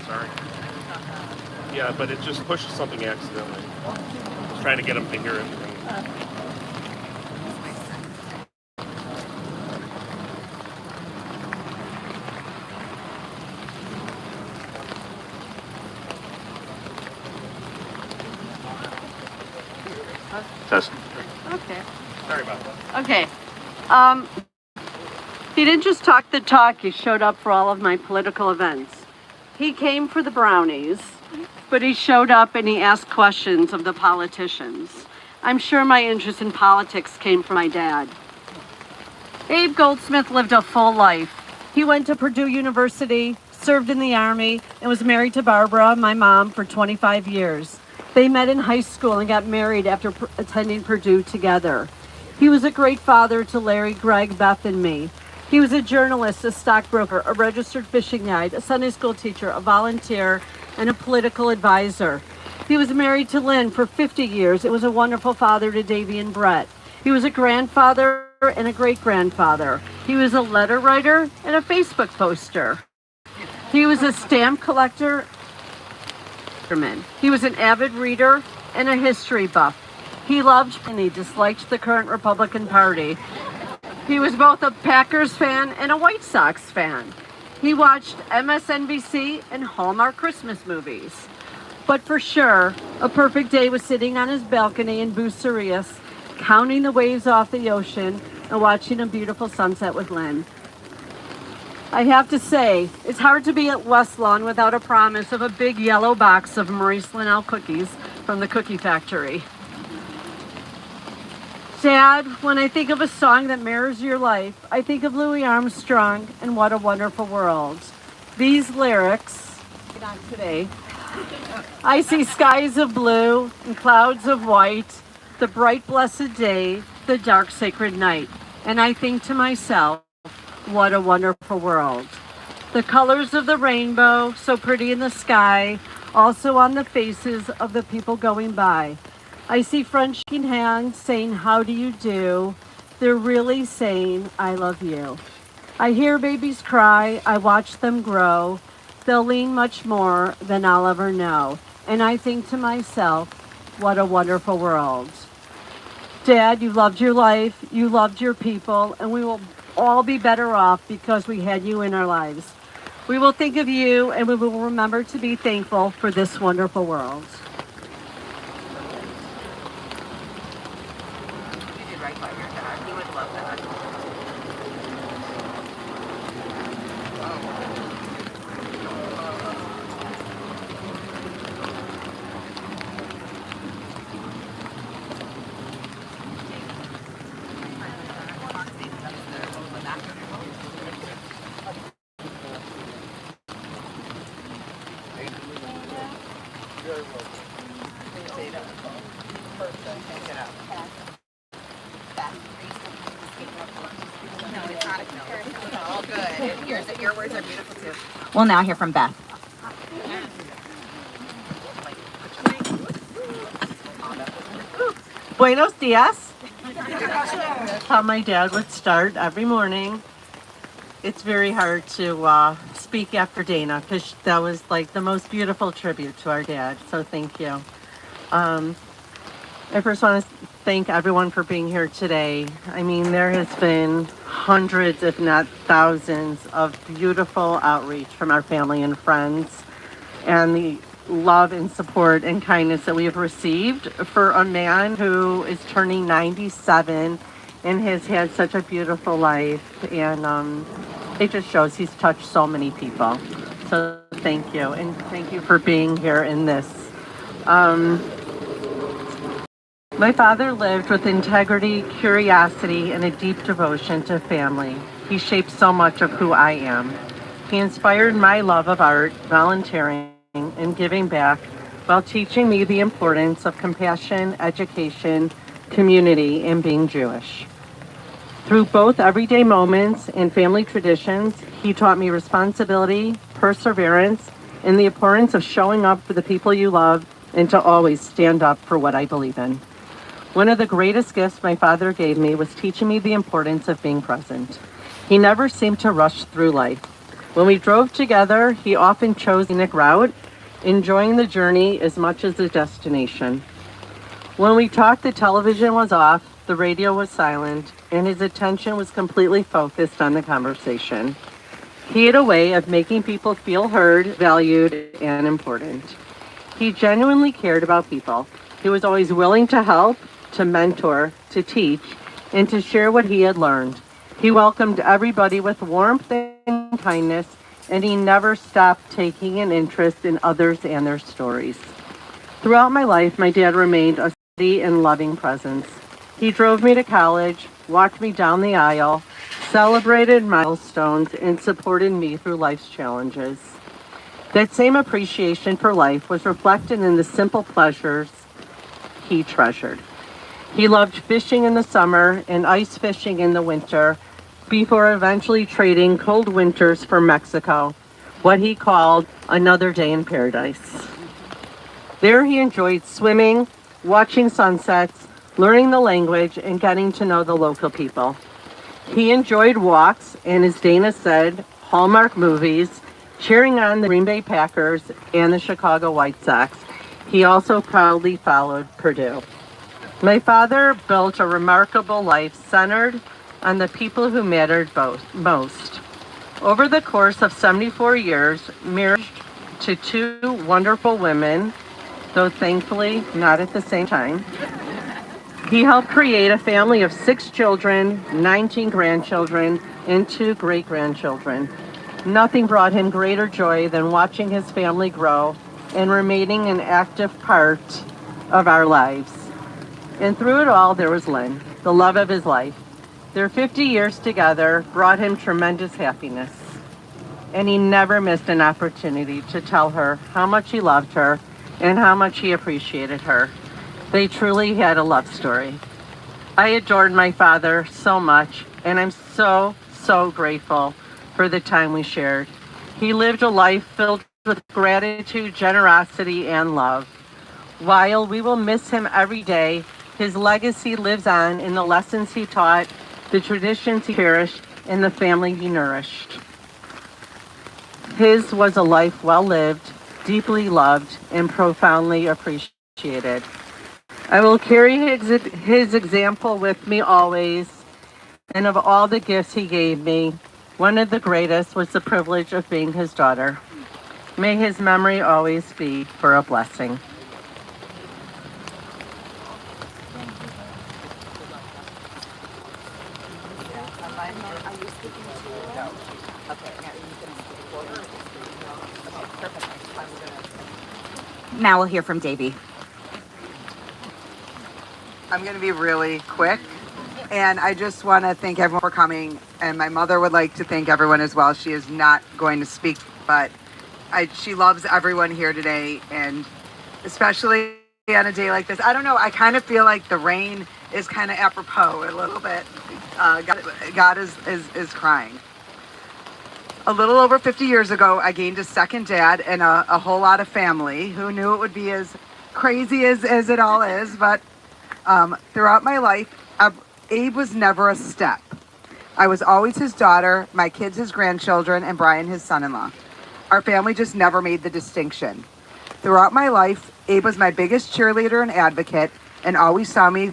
C: Sorry. Yeah, but it just pushed something accidentally. I was trying to get him to hear it. Test.
I: Okay.
C: Sorry about that.
I: Okay. He didn't just talk the talk, he showed up for all of my political events. He came for the brownies, but he showed up and he asked questions of the politicians. I'm sure my interest in politics came from my dad. Abe Goldsmith lived a full life. He went to Purdue University, served in the Army, and was married to Barbara, my mom, for 25 years. They met in high school and got married after attending Purdue together. He was a great father to Larry, Greg, Beth, and me. He was a journalist, a stockbroker, a registered fishing guide, a Sunday school teacher, a volunteer, and a political advisor. He was married to Lynn for 50 years. It was a wonderful father to Davy and Brett. He was a grandfather and a great-grandfather. He was a letter writer and a Facebook poster. He was a stamp collector. He was an avid reader and a history buff. He loved and he disliked the current Republican Party. He was both a Packers fan and a White Sox fan. He watched MSNBC and Hallmark Christmas movies. But for sure, a perfect day was sitting on his balcony in Bucerius, counting the waves off the ocean and watching a beautiful sunset with Lynn. I have to say, it's hard to be at West Lawn without a promise of a big yellow box of Maurice Linnell cookies from the Cookie Factory. Dad, when I think of a song that mirrors your life, I think of Louis Armstrong and What a Wonderful World. These lyrics, on today, I see skies of blue and clouds of white, the bright blessed day, the dark sacred night. And I think to myself, what a wonderful world. The colors of the rainbow, so pretty in the sky, also on the faces of the people going by. I see friends shaking hands saying, how do you do? They're really saying, I love you. I hear babies cry, I watch them grow. They'll lean much more than I'll ever know. And I think to myself, what a wonderful world. Dad, you loved your life, you loved your people, and we will all be better off because we had you in our lives. We will think of you and we will remember to be thankful for this wonderful world.
B: You did right by your dad. He would love that. Your words are beautiful too.
A: We'll now hear from Beth.
I: Buenos dias. How my dad would start every morning. It's very hard to speak after Dana because that was like the most beautiful tribute to our dad. So thank you. I first want to thank everyone for being here today. I mean, there has been hundreds, if not thousands, of beautiful outreach from our family and friends, and the love and support and kindness that we have received for a man who is turning 97 and has had such a beautiful life, and it just shows he's touched so many people. So
J: thank you, and thank you for being here in this. My father lived with integrity, curiosity, and a deep devotion to family. He shaped so much of who I am. He inspired my love of art, volunteering, and giving back while teaching me the importance of compassion, education, community, and being Jewish. Through both everyday moments and family traditions, he taught me responsibility, perseverance, and the importance of showing up for the people you love and to always stand up for what I believe in. One of the greatest gifts my father gave me was teaching me the importance of being present. He never seemed to rush through life. When we drove together, he often chose the scenic route, enjoying the journey as much as the destination. When we talked, the television was off, the radio was silent, and his attention was completely focused on the conversation. He had a way of making people feel heard, valued, and important. He genuinely cared about people. He was always willing to help, to mentor, to teach, and to share what he had learned. He welcomed everybody with warmth and kindness, and he never stopped taking an interest in others and their stories. Throughout my life, my dad remained a steady and loving presence. He drove me to college, walked me down the aisle, celebrated milestones, and supported me through life's challenges. That same appreciation for life was reflected in the simple pleasures he treasured. He loved fishing in the summer and ice fishing in the winter, before eventually trading cold winters for Mexico, what he called another day in paradise. There he enjoyed swimming, watching sunsets, learning the language, and getting to know the local people. He enjoyed walks and, as Dana said, Hallmark movies, cheering on the Green Bay Packers and the Chicago White Sox. He also proudly followed Purdue. My father built a remarkable life centered on the people who mattered most. Over the course of 74 years, married to two wonderful women, though thankfully not at the same time, he helped create a family of 6 children, 19 grandchildren, and 2 great-grandchildren. Nothing brought him greater joy than watching his family grow and remaining an active part of our lives. And through it all, there was Lynn, the love of his life. Their 50 years together brought him tremendous happiness, and he never missed an opportunity to tell her how much he loved her and how much he appreciated her. They truly had a love story. I adored my father so much, and I'm so grateful for the time we shared. He lived a life filled with gratitude, generosity, and love. While we will miss him every day, his legacy lives on in the lessons he taught, the traditions he cherished, and the family he nourished. His was a life well lived, deeply loved, and profoundly appreciated. I will carry his example with me always, and of all the gifts he gave me, one of the greatest was the privilege of being his daughter. May his memory always be for a blessing.
A: Now we'll hear from Davey.
B: I'm going to be really quick, and I just want to thank everyone for coming, and my mother would like to thank everyone as well. She is not going to speak, but she loves everyone here today, and especially on a day like this. I don't know, I kind of feel like the rain is kind of apropos a little bit. God is crying. A little over 50 years ago, I gained a second dad and a whole lot of family. Who knew it would be as crazy as it all is, but throughout my life, Abe was never a step. I was always his daughter, my kids his grandchildren, and Brian his son-in-law. Our family just never made the distinction. Throughout my life, Abe was my biggest cheerleader and advocate and always saw me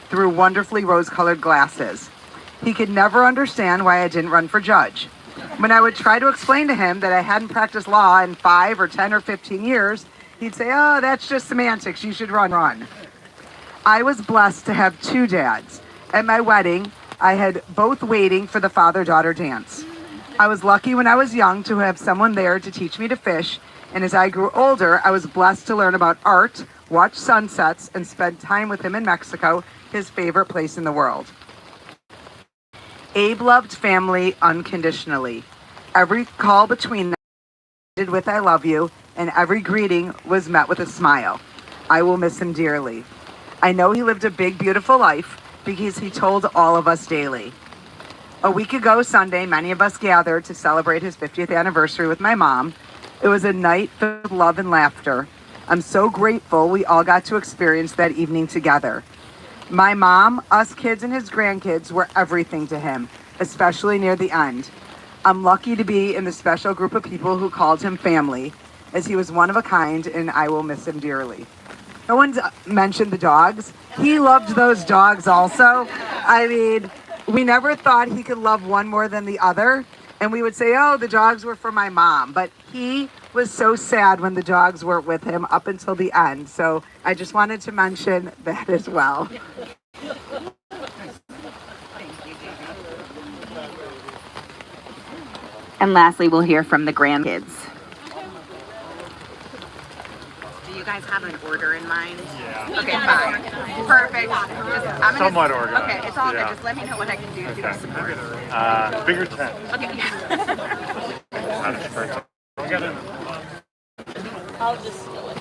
B: through wonderfully rose-colored glasses. He could never understand why I didn't run for judge. When I would try to explain to him that I hadn't practiced law in 5 or 10 or 15 years, he'd say, "Oh, that's just semantics. You should run." I was blessed to have 2 dads. At my wedding, I had both waiting for the father-daughter dance. I was lucky when I was young to have someone there to teach me to fish, and as I grew older, I was blessed to learn about art, watch sunsets, and spend time with him in Mexico, his favorite place in the world. Abe loved family unconditionally. Every call between them ended with "I love you," and every greeting was met with a smile. I will miss him dearly. I know he lived a big, beautiful life because he told all of us daily. A week ago Sunday, many of us gathered to celebrate his 50th anniversary with my mom. It was a night filled with love and laughter. I'm so grateful we all got to experience that evening together. My mom, us kids, and his grandkids were everything to him, especially near the end. I'm lucky to be in the special group of people who called him family, as he was one of a kind, and I will miss him dearly. No one's mentioned the dogs. He loved those dogs also. I mean, we never thought he could love one more than the other, and we would say, oh, the dogs were for my mom, but he was so sad when the dogs weren't with him up until the end. So I just wanted to mention that as well.
A: And lastly, we'll hear from the grandkids. Do you guys have an order in mind?
D: Yeah.
A: Okay, fine. Perfect. I'm
D: Somewhat organized.
A: Okay, it's all
D: Yeah.
A: good. Just let me know what I can do to
D: Okay.
A: support.
D: Bigger tent.
A: Okay.
F: I'll just spill it.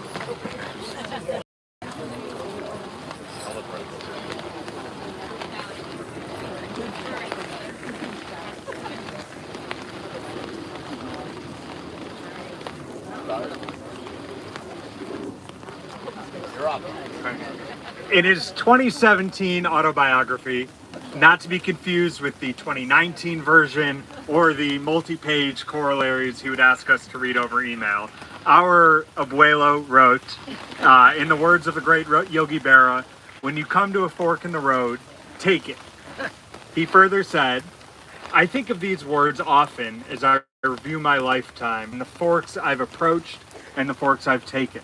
D: In his 2017 autobiography, not to be confused with the 2019 version or the multi-page corollaries he would ask us to read over email, our abuelo wrote, in the words of the great Yogi Berra, "When you come to a fork in the road, take it." He further said, "I think of these words often as I review my lifetime and the forks I've approached and the forks I've taken."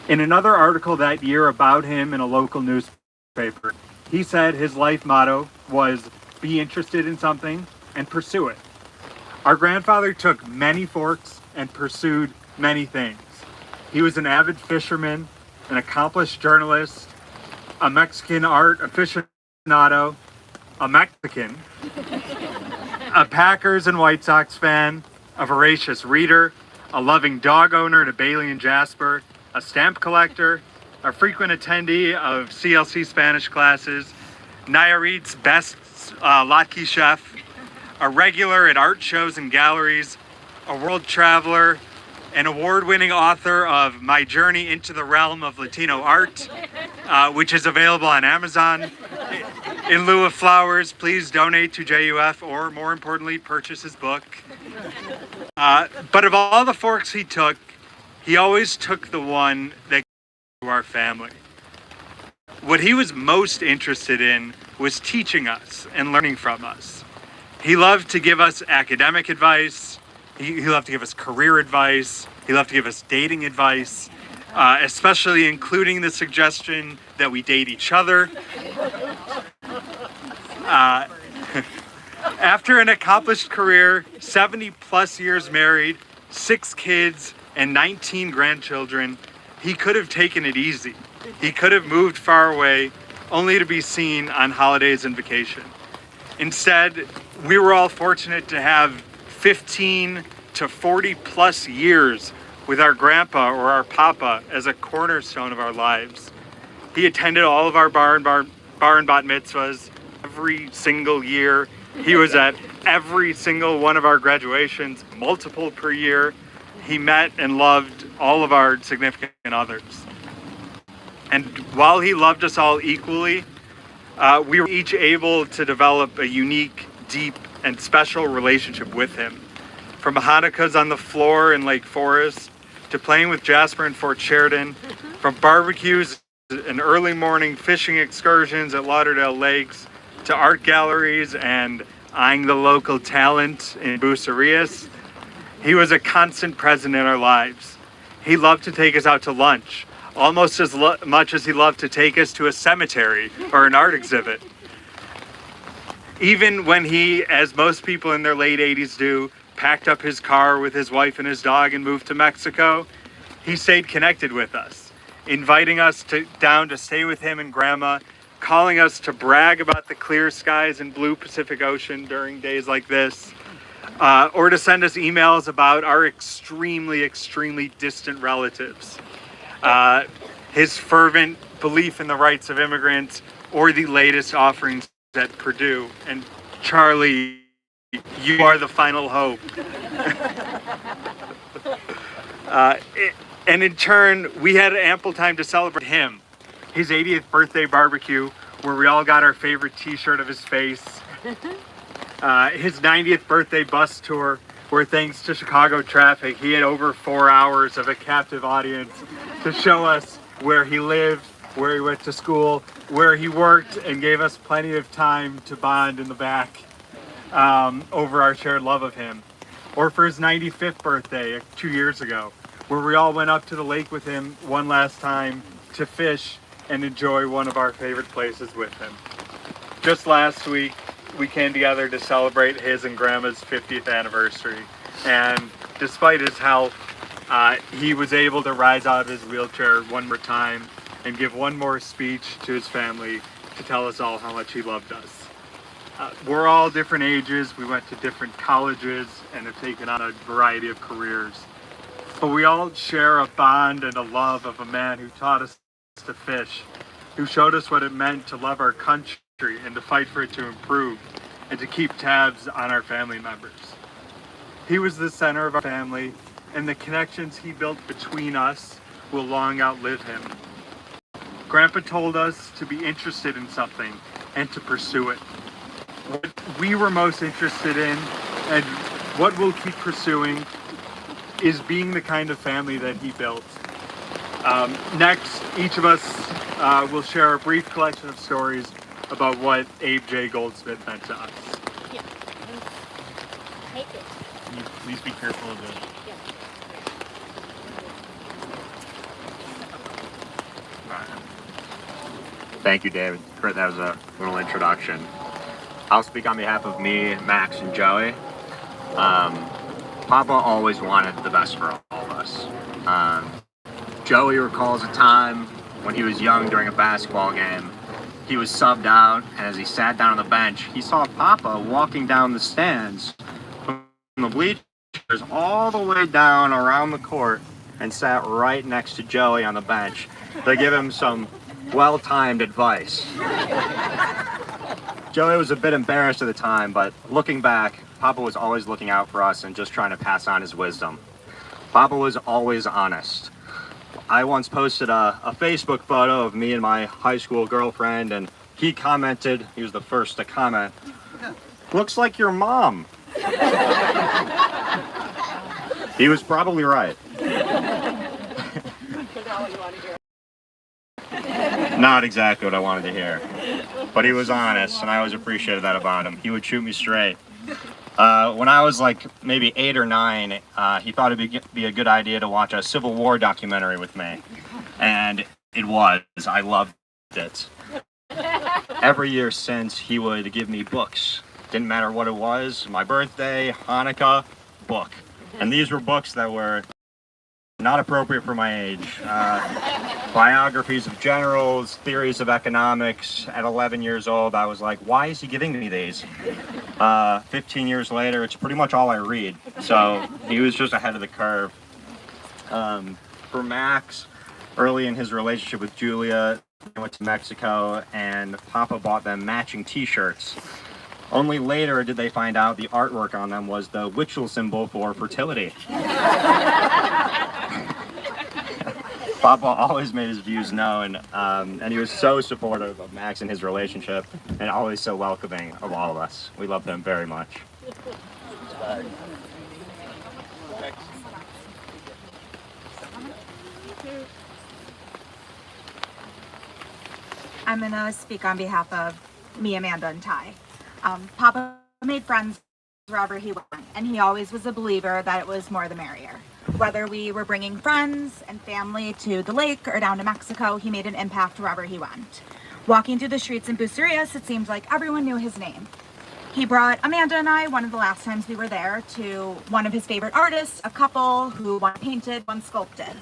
D: In another article that year about him in a local newspaper, he said his life motto was be interested in something and pursue it. Our grandfather took many forks and pursued many things. He was an avid fisherman, an accomplished journalist, a Mexican art aficionado, a Mexican, a Packers and White Sox fan, a voracious reader, a loving dog owner to Bailey and Jasper, a stamp collector, a frequent attendee of CLC Spanish classes, Nayarit's best latke chef, a regular at art shows and galleries, a world traveler, an award-winning author of My Journey into the Realm of Latino Art, which is available on Amazon. In lieu of flowers, please donate to JUF, or more importantly, purchase his book. But of all the forks he took, he always took the one that to our family. What he was most interested in was teaching us and learning from us. He loved to give us academic advice. He loved to give us career advice. He loved to give us dating advice, especially including the suggestion that we date each other. After an accomplished career, 70 plus years married, 6 kids, and 19 grandchildren, he could have taken it easy. He could have moved far away, only to be seen on holidays and vacation. Instead, we were all fortunate to have 15 to 40 plus years with our grandpa or our papa as a cornerstone of our lives. He attended all of our bar and bat mitzvahs every single year. He was at every single one of our graduations, multiple per year. He met and loved all of our significant others. And while he loved us all equally, we were each able to develop a unique, deep, and special relationship with him. From Hanukkahs on the floor in Lake Forest, to playing with Jasper in Fort Sheridan, from barbecues and early morning fishing excursions at Lauderdale Lakes, to art galleries and eyeing the local talent in Bucerias, he was a constant presence in our lives. He loved to take us out to lunch, almost as much as he loved to take us to a cemetery or an art exhibit. Even when he, as most people in their late 80s do, packed up his car with his wife and his dog and moved to Mexico, he stayed connected with us, inviting us down to stay with him and Grandma, calling us to brag about the clear skies and blue Pacific Ocean during days like this, or to send us emails about our extremely, extremely distant relatives. His fervent belief in the rights of immigrants, or the latest offerings at Purdue. And Charlie, you are the final hope. And in turn, we had ample time to celebrate him. His 80th birthday barbecue, where we all got our favorite t-shirt of his face. His 90th birthday bus tour, where thanks to Chicago traffic, he had over 4 hours of a captive audience to show us where he lived, where he went to school, where he worked, and gave us plenty of time to bond in the back over our shared love of him. Or for his 95th birthday 2 years ago, where we all went up to the lake with him one last time to fish and enjoy one of our favorite places with him. Just last week, we came together to celebrate his and Grandma's 50th anniversary. And despite his health, he was able to rise out of his wheelchair one more time and give one more speech to his family to tell us all how much he loved us. We're all different ages, we went to different colleges and have taken on a variety of careers. But we all share a bond and a love of a man who taught us to fish, who showed us what it meant to love our country and to fight for it to improve and to keep tabs on our family members. He was the center of our family, and the connections he built between us will long outlive him. Grandpa told us to be interested in something and to pursue it. What we were most interested in and what we'll keep pursuing is being the kind of family that he built. Next, each of us will share a brief collection of stories about what Abe J. Goldsmith meant to us.
F: Yeah. Take it.
C: Can you please be careful of it?
K: Thank you, David. That was a little introduction. I'll speak on behalf of me, Max, and Joey. Papa always wanted the best for all of us. Joey recalls a time when he was young during a basketball game. He was subbed out, and as he sat down on the bench, he saw Papa walking down the stands from the bleachers all the way down around the court and sat right next to Joey on the bench to give him some well-timed advice. Joey was a bit embarrassed at the time, but looking back, Papa was always looking out for us and just trying to pass on his wisdom. Papa was always honest. I once posted a Facebook photo of me and my high school girlfriend, and he commented, he was the first to comment, "Looks like your mom." He was probably right. Not exactly what I wanted to hear, but he was honest, and I always appreciated that about him. He would shoot me straight. When I was like maybe 8 or 9, he thought it'd be a good idea to watch a Civil War documentary with me, and it was. I loved it. Every year since, he would give me books. Didn't matter what it was, my birthday, Hanukkah, book. And these were books that were not appropriate for my age. Biographies of generals, theories of economics. At 11 years old, I was like, why is he giving me these? 15 years later, it's pretty much all I read. So he was just ahead of the curve. For Max, early in his relationship with Julia, they went to Mexico and Papa bought them matching t-shirts. Only later did they find out the artwork on them was the ritual symbol for fertility. Papa always made his views known, and he was so supportive of Max and his relationship, and always so welcoming of all of us. We love him very much.
L: I'm going to speak on behalf of me, Amanda, and Ty. Papa made friends wherever he went, and he always was a believer that it was more the merrier. Whether we were bringing friends and family to the lake or down to Mexico, he made an impact wherever he went. Walking through the streets in Bucerias, it seemed like everyone knew his name. He brought Amanda and I, one of the last times we were there, to one of his favorite artists, a couple who one painted, one sculpted.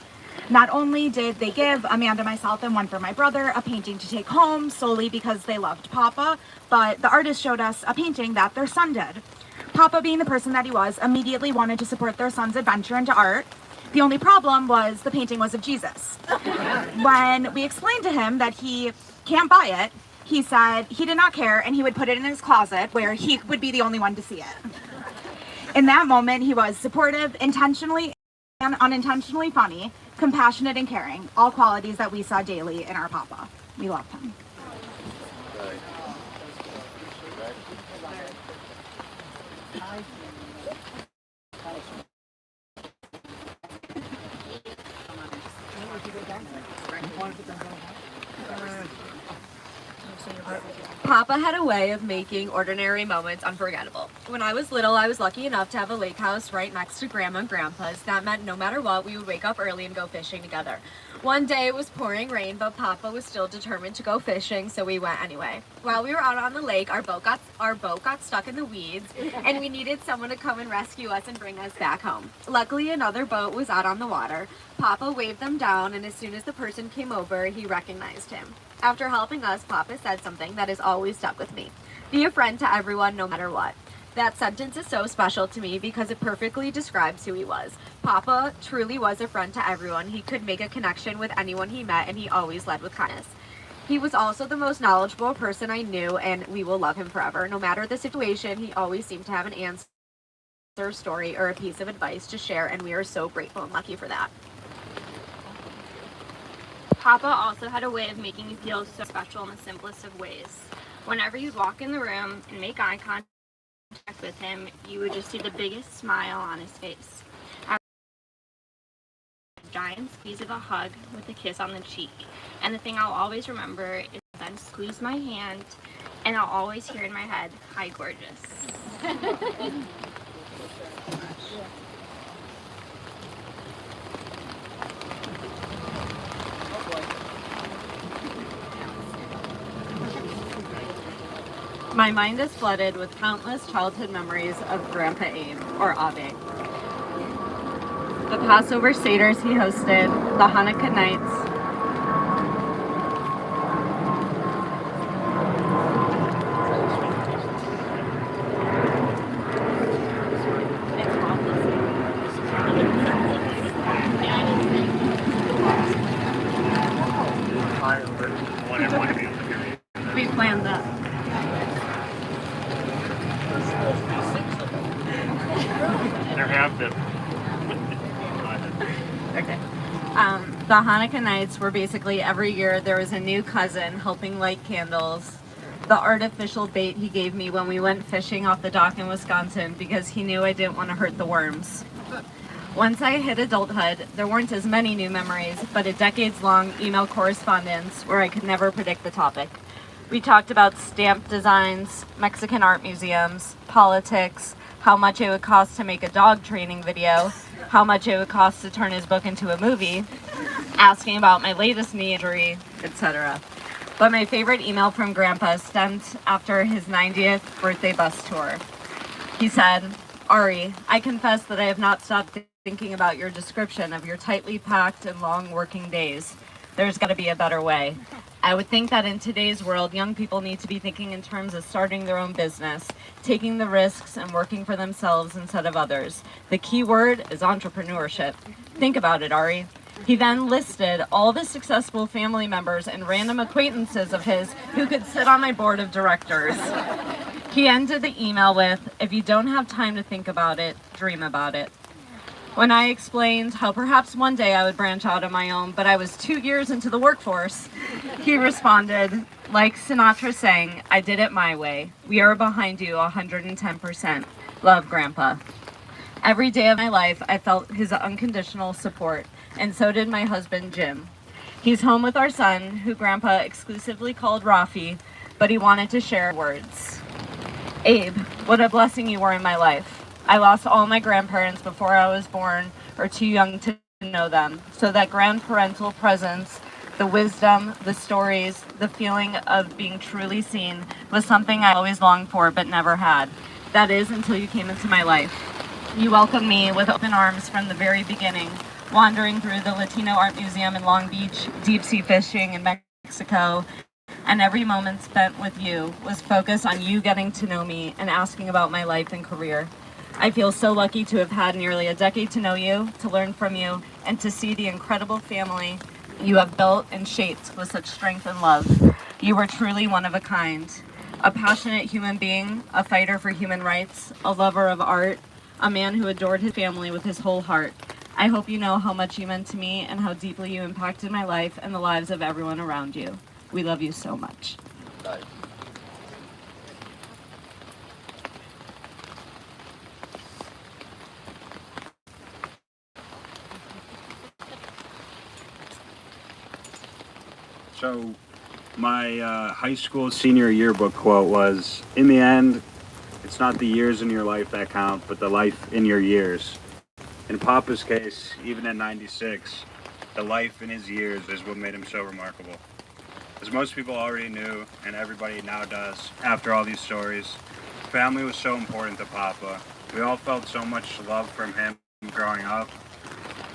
L: Not only did they give Amanda, myself, and one for my brother a painting to take home solely because they loved Papa, but the artist showed us a painting that their son did. Papa, being the person that he was, immediately wanted to support their son's adventure into art. The only problem was the painting was of Jesus. When we explained to him that he can't buy it, he said he did not care and he would put it in his closet where he would be the only one to see it. In that moment, he was supportive, intentionally and unintentionally funny, compassionate and caring, all qualities that we saw daily in our Papa. We loved him.
M: Papa had a way of making ordinary moments unforgettable. When I was little, I was lucky enough to have a lake house right next to Grandma and Grandpa's. That meant no matter what, we would wake up early and go fishing together. One day it was pouring rain, but Papa was still determined to go fishing, so we went anyway. While we were out on the lake, our boat got stuck in the weeds, and we needed someone to come and rescue us and bring us back home. Luckily, another boat was out on the water. Papa waved them down, and as soon as the person came over, he recognized him. After helping us, Papa said something that has always stuck with me. Be a friend to everyone, no matter what. That sentence is so special to me because it perfectly describes who he was. Papa truly was a friend to everyone. He could make a connection with anyone he met, and he always led with kindness. He was also the most knowledgeable person I knew, and we will love him forever. No matter the situation, he always seemed to have an answer, story, or a piece of advice to share, and we are so grateful and lucky for that.
F: Papa also had a way of making you feel so special in the simplest of ways. Whenever you'd walk in the room and make eye contact with him, you would just see the biggest smile on his face. A giant squeeze of a hug with a kiss on the cheek. And the thing I'll always remember is Ben squeezed my hand, and I'll always hear in my head, "Hi, gorgeous."
I: My mind is flooded with countless childhood memories of Grandpa Abe, or Abe. The Passover Seders he hosted, the Hanukkah nights, we planned that.
C: There have been.
I: Okay. The Hanukkah nights were basically every year there was a new cousin helping light candles. The artificial bait he gave me when we went fishing off the dock in Wisconsin because he knew I didn't want to hurt the worms. Once I hit adulthood, there weren't as many new memories, but a decades-long email correspondence where I could never predict the topic. We talked about stamp designs, Mexican art museums, politics, how much it would cost to make a dog training video, how much it would cost to turn his book into a movie, asking about my latest knee injury, etc. But my favorite email from Grandpa stemmed after his 90th birthday bus tour. He said, "Ari, I confess that I have not stopped thinking about your description of your tightly packed and long working days. There's got to be a better way. I would think that in today's world, young people need to be thinking in terms of starting their own business, taking the risks and working for themselves instead of others. The key word is entrepreneurship. Think about it, Ari." He then listed all the successful family members and random acquaintances of his who could sit on my board of directors. He ended the email with, "If you don't have time to think about it, dream about it." When I explained how perhaps one day I would branch out on my own, but I was 2 years into the workforce, he responded, like Sinatra sang, "I did it my way. We are behind you 110%. Love, Grandpa." Every day of my life, I felt his unconditional support, and so did my husband, Jim. He's home with our son, who Grandpa exclusively called Rafi, but he wanted to share words. "Abe, what a blessing you were in my life. I lost all my grandparents before I was born or too young to know them, so that grandparental presence The wisdom, the stories, the feeling of being truly seen was something I always longed for but never had. That is until you came into my life. You welcomed me with open arms from the very beginning, wandering through the Latino Art Museum in Long Beach, deep sea fishing in Mexico, and every moment spent with you was focused on you getting to know me and asking about my life and career. I feel so lucky to have had nearly a decade to know you, to learn from you, and to see the incredible family you have built and shaped with such strength and love. You were truly one of a kind. A passionate human being, a fighter for human rights, a lover of art, a man who adored his family with his whole heart. I hope you know how much you meant to me and how deeply you impacted my life and the lives of everyone around you. We love you so much.
D: So my high school senior yearbook quote was, in the end, it's not the years in your life that count, but the life in your years. In Papa's case, even at 96, the life in his years is what made him so remarkable. As most people already knew, and everybody now does, after all these stories, family was so important to Papa. We all felt so much love from him growing up,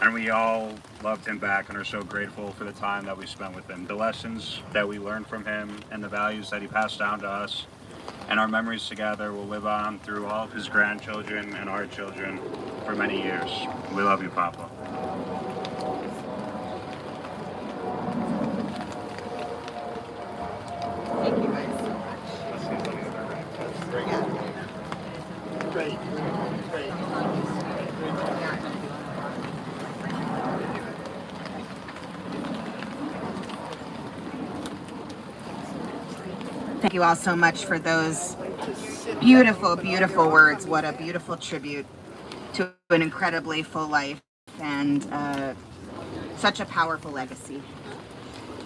D: and we all loved him back and are so grateful for the time that we spent with him. The lessons that we learned from him and the values that he passed down to us and our memories together will live on through all of his grandchildren and our children for many years. We love you, Papa.
A: Thank you guys so much. Great. Thank you all so much for those beautiful, beautiful words. What a beautiful tribute to an incredibly full life and such a powerful legacy.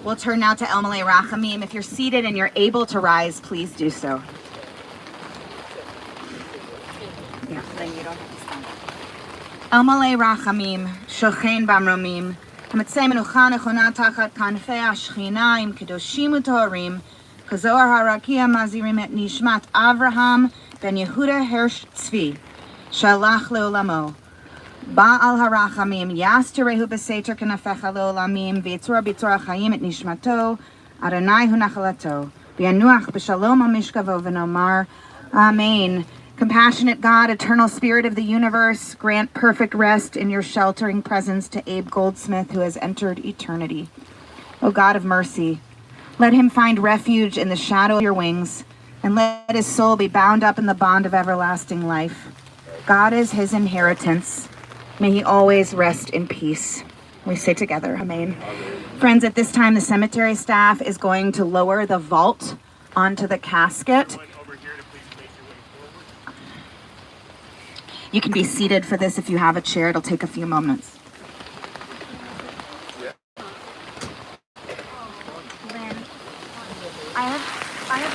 A: We'll turn now to El Malay Rachamim. If you're seated and you're able to rise, please do so. Yeah, then you don't have to stand up. El Malay Rachamim, Shochen Bamromim, Hamatzei Menucha Nechona Tachat Kanfei HaShechina Im Kedoshim U'Toharim, Kazohar HaRakia Mazirim Et Nishmat Avraham Ben Yehuda Hersh Tzvi, Shalach Leolamo. Ba'al harachamim yastirehu b'seiter kenafecha leolamim v'yitzur b'yitzur ha'chayim et nishmato Adonai hu nachalato v'yanuach b'shalom ha'mishkavo v'nomar Amen. Compassionate God, eternal spirit of the universe, grant perfect rest in your sheltering presence to Abe Goldsmith, who has entered eternity. O God of mercy, let him find refuge in the shadow of your wings, and let his soul be bound up in the bond of everlasting life. God is his inheritance. May he always rest in peace. We say together, Amen. Friends, at this time, the cemetery staff is going to lower the vault onto the casket. You can be seated for this if you have a chair. It'll take a few moments. Lynn, I have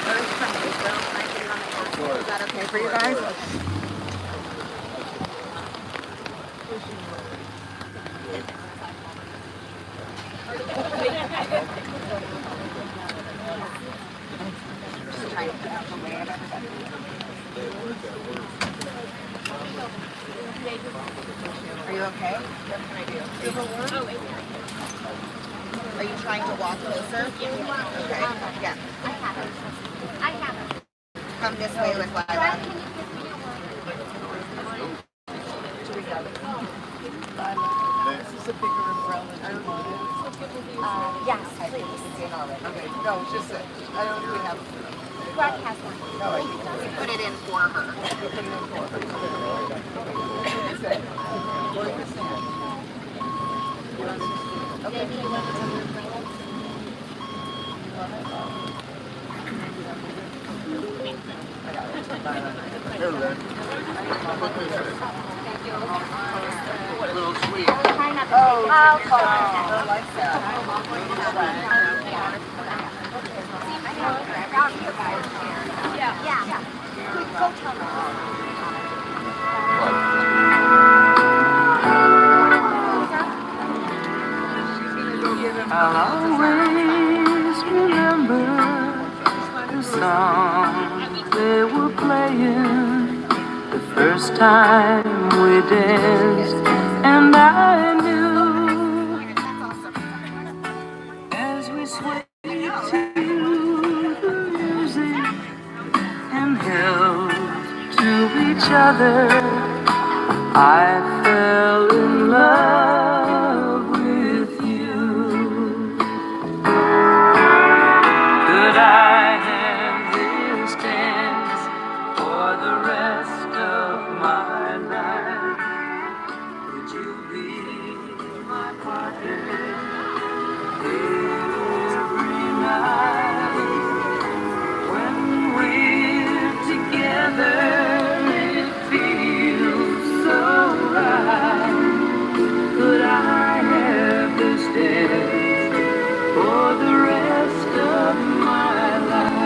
A: earth from Israel. Can I put it on the casket? Is that okay for you guys? Are you okay? What can I do? Are you trying to walk closer? Okay. Yeah. I have it. Come this way with Lila.
B: This is a bigger umbrella. I don't know.
L: Yes, please.
B: Okay, no, it's just that I don't think we have.
L: Greg has one.
B: No, I think
A: We put it in for her.
B: we put it in for her.
L: Maybe you want to umbrella?
B: Little sweet.
L: Oh,
B: I like that.
L: yeah. Go tell her.
B: She's gonna go get him
G: I'll always remember the song they were playing the first time we danced, and I knew as we swayed to the music and held to each other, I fell in love with you. Could I have this dance for the rest of my life? Would you be my partner every night? When we're together, it feels so right. Could I have this dance for the rest of my life?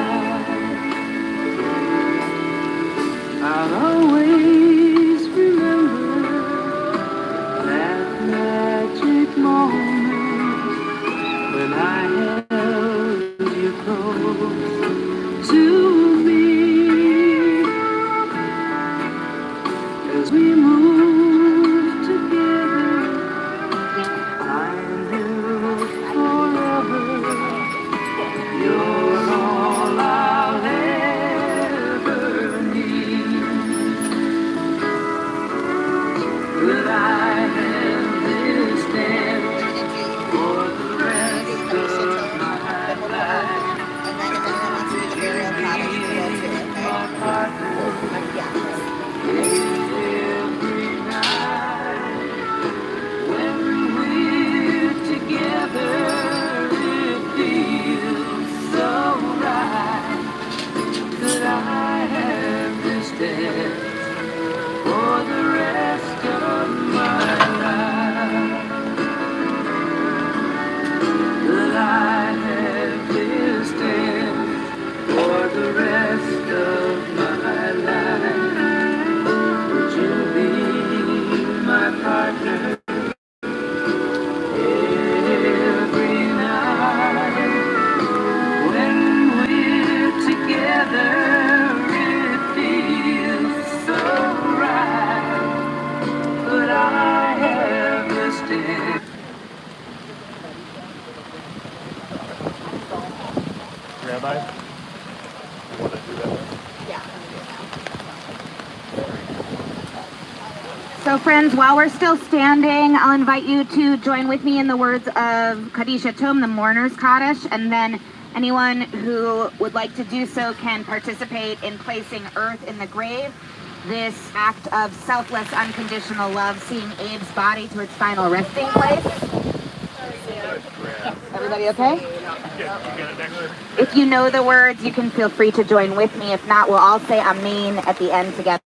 G: I'll always remember that magic moment when I held you close to me as we moved together. I knew forever you're all I'll ever need. Could I have this dance for the rest of my life? Would you be my partner every night? When we're together, it feels so right. Could I have this dance for the rest of my life? Could I have this dance for the rest of my life? Would you be my partner every night? When we're together, it feels so right. Could I have this dance?
C: Rabbi? You want to do that?
A: So friends, while we're still standing, I'll invite you to join with me in the words of Kaddish Yatom, the mourner's Kaddish, and then anyone who would like to do so can participate in placing earth in the grave. This act of selfless, unconditional love, seeing Abe's body to its final resting place. Everybody okay? If you know the words, you can feel free to join with me. If not, we'll all say Amen at the end together.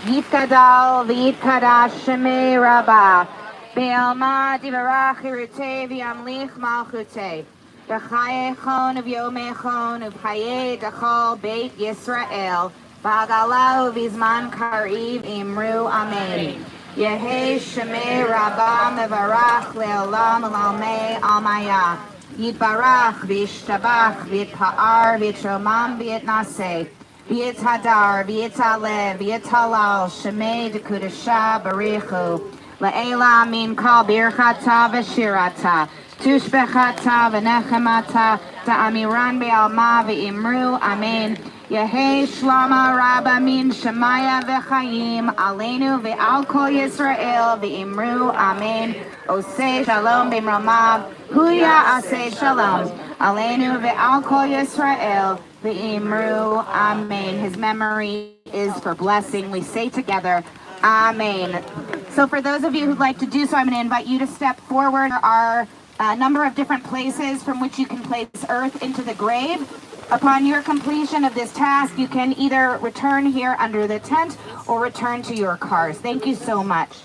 A: Yitkadal v'yitkadash shemei Rabbah Be'alma divarach irutei v'yamlich malchutei B'chayechon v'yomechon v'chayei dachol Beit Yisrael B'agalah v'zman kariv imru Amen. Yehei shemei Rabbah mevarach le'olam l'almei almaya Yitbarach v'yishtabach v'yitpa'ar v'yitromam v'yitnaseh V'yit hadar, v'yit alev, v'yit halal, shemei dekudasha barichu, la'ela min kal birchata v'shirata, tushbechata v'nechemata, ta'amiran be'alma v'imru, amen. Yehei shlama rabba min shemaya v'chayim, aleinu v'al kol Yisrael v'imru, amen. Osei shalom b'mromav, huya asei shalom, aleinu v'al kol Yisrael, V'imru, amen. His memory is for blessing. We say together, amen. So for those of you who'd like to do so, I'm going to invite you to step forward. There are a number of different places from which you can place earth into the grave. Upon your completion of this task, you can either return here under the tent or return to your cars. Thank you so much.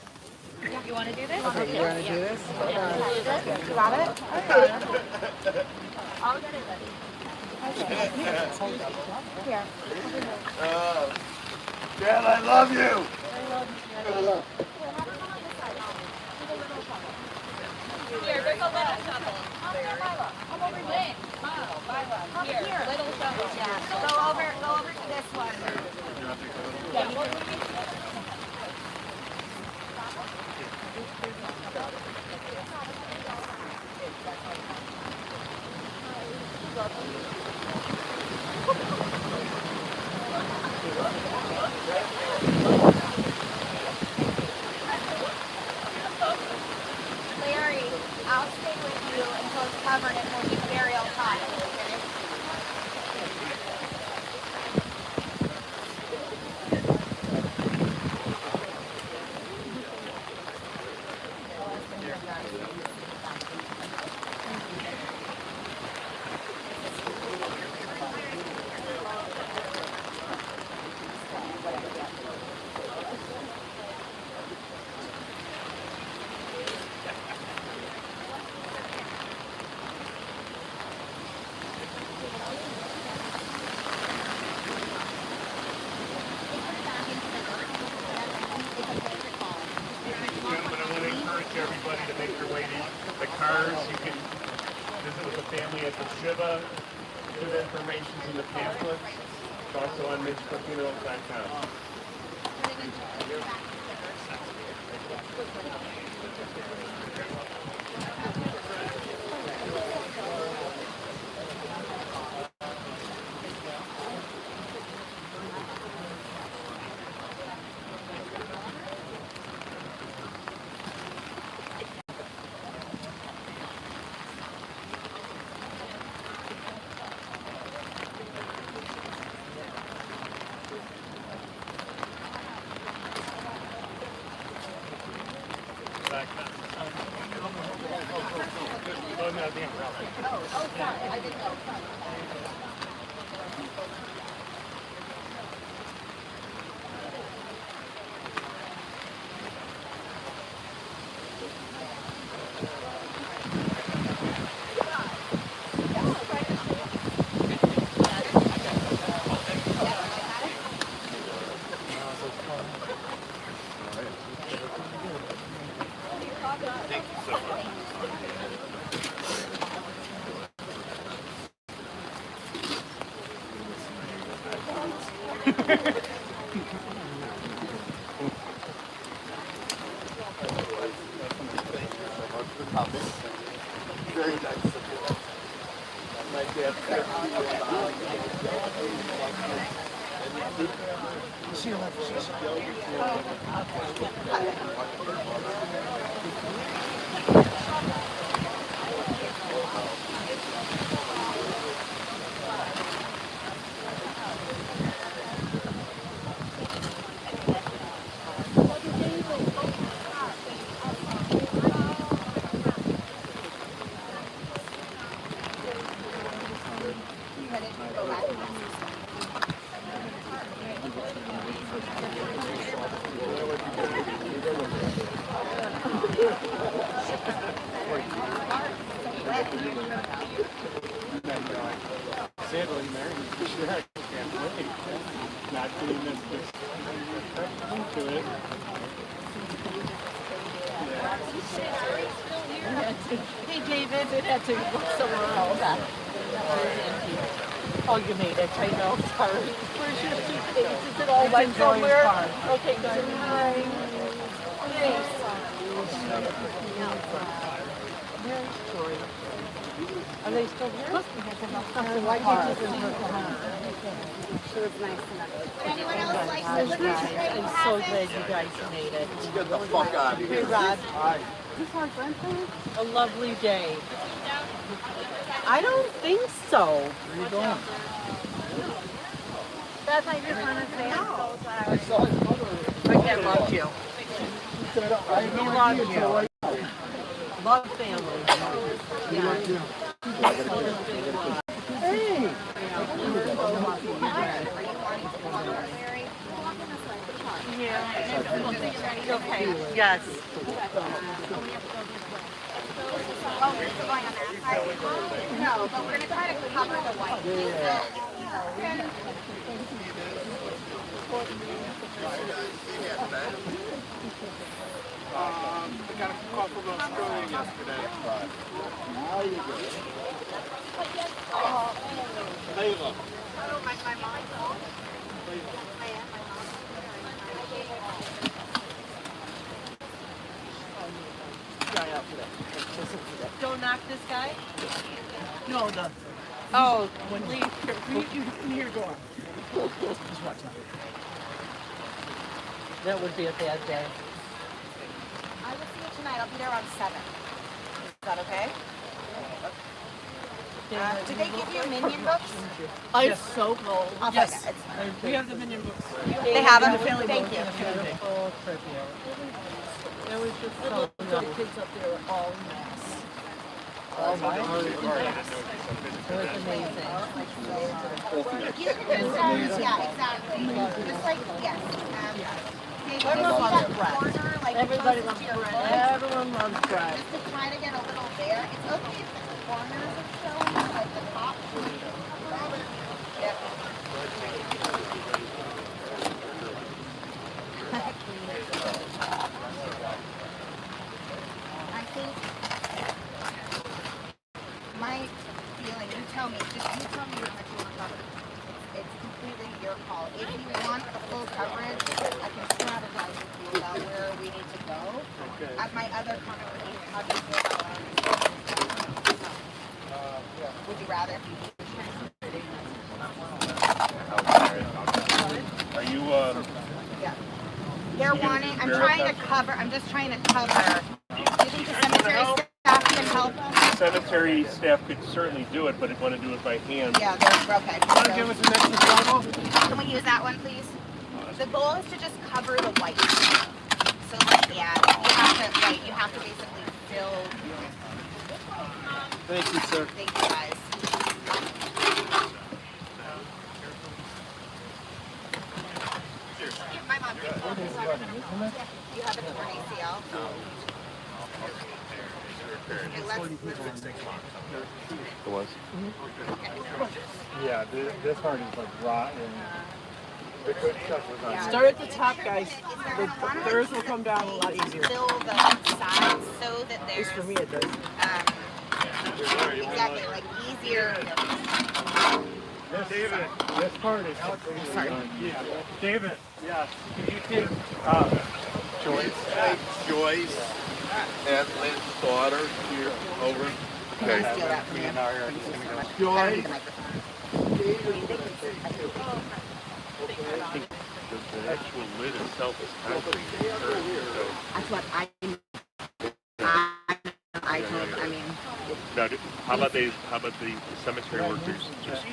M: You want to do this?
B: Okay, you want to do this?
A: You got it?
M: I'll get it ready.
A: Here.
G: Dad, I love you.
M: Here,
A: There's a little shovel. Come over here. Here, little shovel. Yeah. Go over to this one. Yeah, you Larry, I'll stay with you until it's covered and we'll use burial tile, okay?
C: Gentlemen, I want to encourage everybody to make their way to the cars. You can visit with the family at the Shiva. Good information's in the pamphlets. It's also on mitchcookino.com.
A: Oh, sorry. I didn't know.
G: Very nice of you. My dad see you
C: Sadly, Mary, sure, I can't wait. Not doing this to it.
J: Hey, David, it had to look somewhere else. Oh, you made it. I know. Sorry. Where's your suitcase? Is it all wet somewhere? Okay, good. Thanks. Where's Tori? Are they still here?
A: It was nice to know. Anyone else like to
J: I'm so glad you guys made it.
G: Get the fuck out of
J: Hey,
G: here.
J: Rod.
G: Hi.
A: This our grandparents?
J: A lovely day. I don't think so.
G: Where are you going?
A: Beth, I just want to say
G: I saw his mother.
J: My dad loved you.
G: He
J: loved you. Love family. Yeah.
G: Hey!
J: Yeah. Okay. Yes.
A: Oh, we're still going on that side? No, but we're going to try to cover the white.
G: I got a call from Australia yesterday. Now you go. Layla. Guy out today.
B: Don't knock this guy?
G: No, the.
B: Oh,
G: When you hear go on. Just watch out.
J: That would be a bad day.
A: I will see you tonight. I'll be there around 7. Is that okay? Did they give you Minion books?
B: I'm so cold.
A: I'll
G: Yes.
A: find out. It's fine.
G: We have the Minion books.
A: They have them?
G: family
A: Thank
G: book
A: you.
G: and the family day.
J: Beautiful tribute. It was just so
B: The
J: nice.
B: kids up there are all mess.
J: Oh my. It was amazing.
A: Yeah, exactly. Just like, yes. Maybe you see that corner, like
J: Everybody
A: closest
J: loves
A: to your
J: bread.
A: foot,
J: Everyone loves bread.
A: just to kind of get a little there. It's okay if the corners are showing, but like the top. Yep. I think my feeling, you tell me how much you want to cover. It's completely your call. If you want the full coverage, I can strategize with you about where we need to go.
G: Okay.
A: My other comment would be, how do you feel about that? Would you rather?
C: Are you,
A: Yeah. They're wanting, I'm just trying to cover. Do you think the cemetery staff can help us?
C: cemetery staff could certainly do it, but want to do it by hand.
A: Yeah, they're okay.
G: Want to give us an extra photo?
A: Can we use that one, please? The goal is to just cover the white. So, like, yeah, you have to basically fill.
G: Thank you, sir.
A: Thank you, guys. My mom did you have an torn ACL? Okay, let's
C: It was.
D: Yeah, this part is like rotten. The good stuff was on.
B: Start at the top, guys. The thirds will come down a lot easier.
A: fill the sides so that
B: At
A: there's
B: least for me it does.
A: exactly like easier.
D: David, this part is
A: Sorry.
D: Yeah. David, yes. Can you take
G: Joyce. Joyce and Lynn's daughter here over.
A: Can I
G: Okay.
A: steal that from you? Thank you so much. I don't need the microphone.
C: The actual lid itself is concrete.
A: That's what I told. I mean,
C: Now, how about the cemetery workers just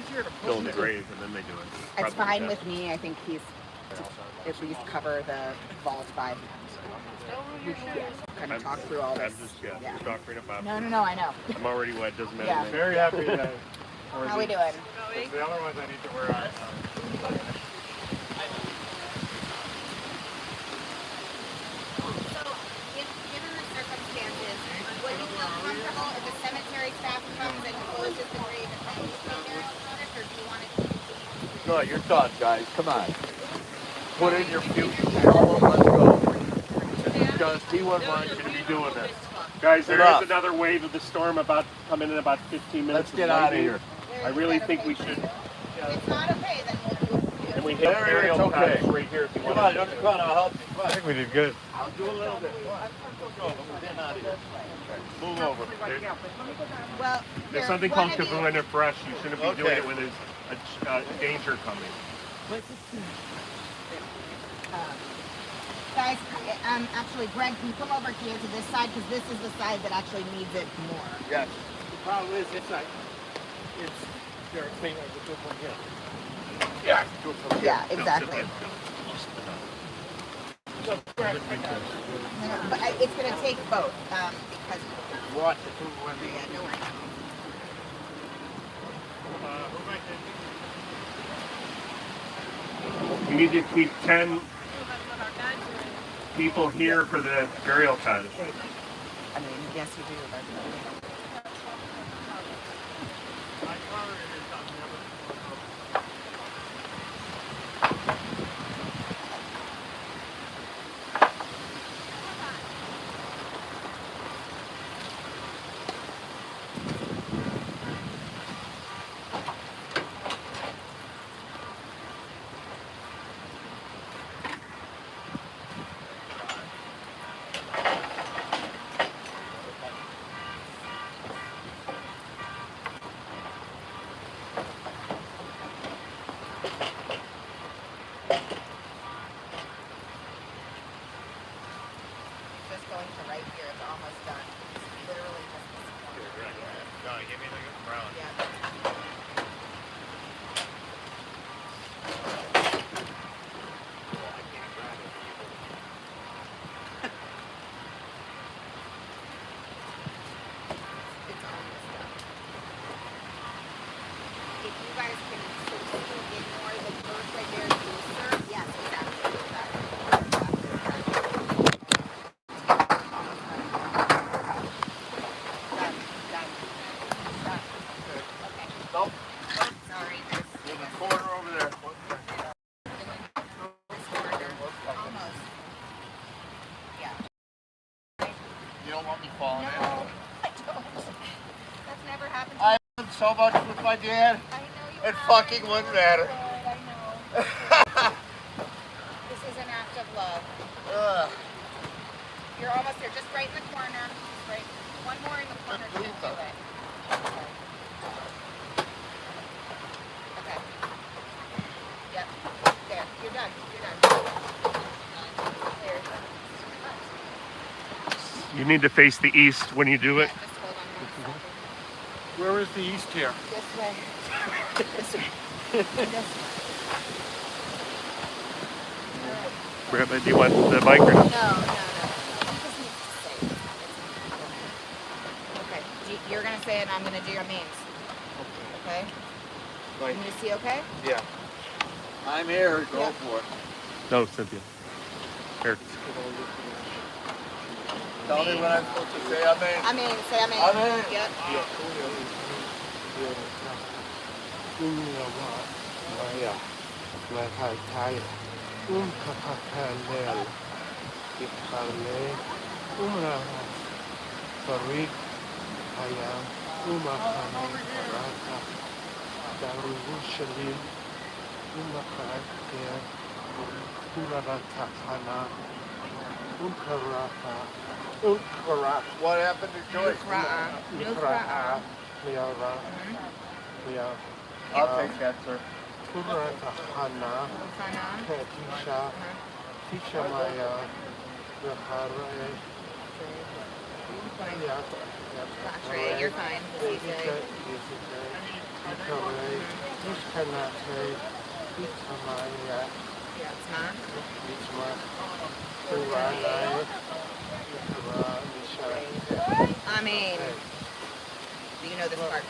C: fill in the grave and then they do it?
A: it's
C: Probably
A: fine
C: best.
A: with me. I think he's to at least cover the vault by. Kind of talk through all
C: I'm
A: this.
C: just talking about.
A: No, I know.
C: I'm already wet. Doesn't matter.
A: Yeah.
C: to me.
D: very happy that.
A: How we doing?
D: The other ones I need to wear on.
A: So, given the circumstances, would you feel comfortable if the cemetery staff comes and closes the grave and then you stay there on it, or do you want to?
G: No, you're done, guys. Come on. Put in your future. Let's go. Because T11 should be doing this.
C: Guys, there
G: Enough.
C: is another wave of the storm about to come in about 15 minutes.
G: Let's get out of
C: lightning.
G: here.
C: I really think we should.
A: If it's not okay, then we'll do it.
C: And we hit
G: Larry,
C: aerial
G: it's okay.
C: shots right here if you
G: Come
C: want.
G: on, don't come on. I'll help you. Come
D: I
G: on.
D: think we did good.
G: I'll do a little bit. Go. We're getting out of here. Move over.
A: Well,
C: There's
A: here,
C: something
A: one
C: called
A: of you-
C: Kavuna Fresh. You shouldn't be doing
G: Okay.
C: it when there's a danger coming.
A: Guys, actually, Greg, can you come over here to this side because this is the side that actually needs it more.
G: Yes. The problem is it's like it's they're cleaner to do from here. Yeah. Do it from here.
A: Yeah, exactly.
G: So, Greg,
A: But it's going to take both because.
G: watch the two women.
A: Yeah, no worries.
C: You need to keep 10 people here for the burial cottage.
A: I mean, yes, you do. But...
D: give me the brown.
A: If you guys can sort of ignore the birth right there, the booster, yes, exactly.
G: Nope.
A: Sorry.
G: In the corner over there.
A: Almost. Yeah.
G: You don't want me falling in.
A: No, I don't. That's never happened to
G: I
A: me.
G: lived so much with my dad.
A: I know you
G: It
A: have.
G: fucking wouldn't matter.
A: I know. This is an act of love. You're almost there. Just right in the corner. Just right. One more in the corner. You can do it. Okay. Yep. There. You're done. You're done. There.
C: You need to face the east when you do it.
A: Just hold on one second.
G: Where is the east here?
A: This way. This way. This way.
C: Grandma, do you want the mic or not?
A: No. He just needs to say it. Okay. You're going to say it and I'm going to do your names. Okay? You need to see okay?
G: Yeah. I'm here. Go for it.
C: No, Cynthia. Here.
G: Tell me when I'm supposed to say amen.
A: Amen. Say amen.
G: Amen.
A: Yep.
G: What happened to Joyce? I'll take that, sir.
A: You're fine. Yeah, it's not. Amen. Do you know this part?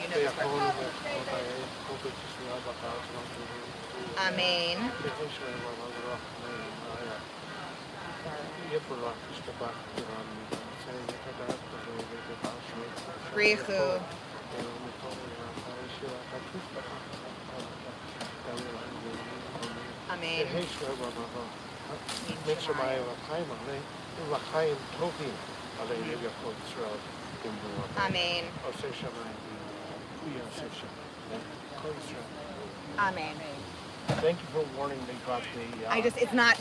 A: You know this part. Amen. Rihu. Amen. Amen. Amen.
G: Thank you for warning me about the.
A: It's not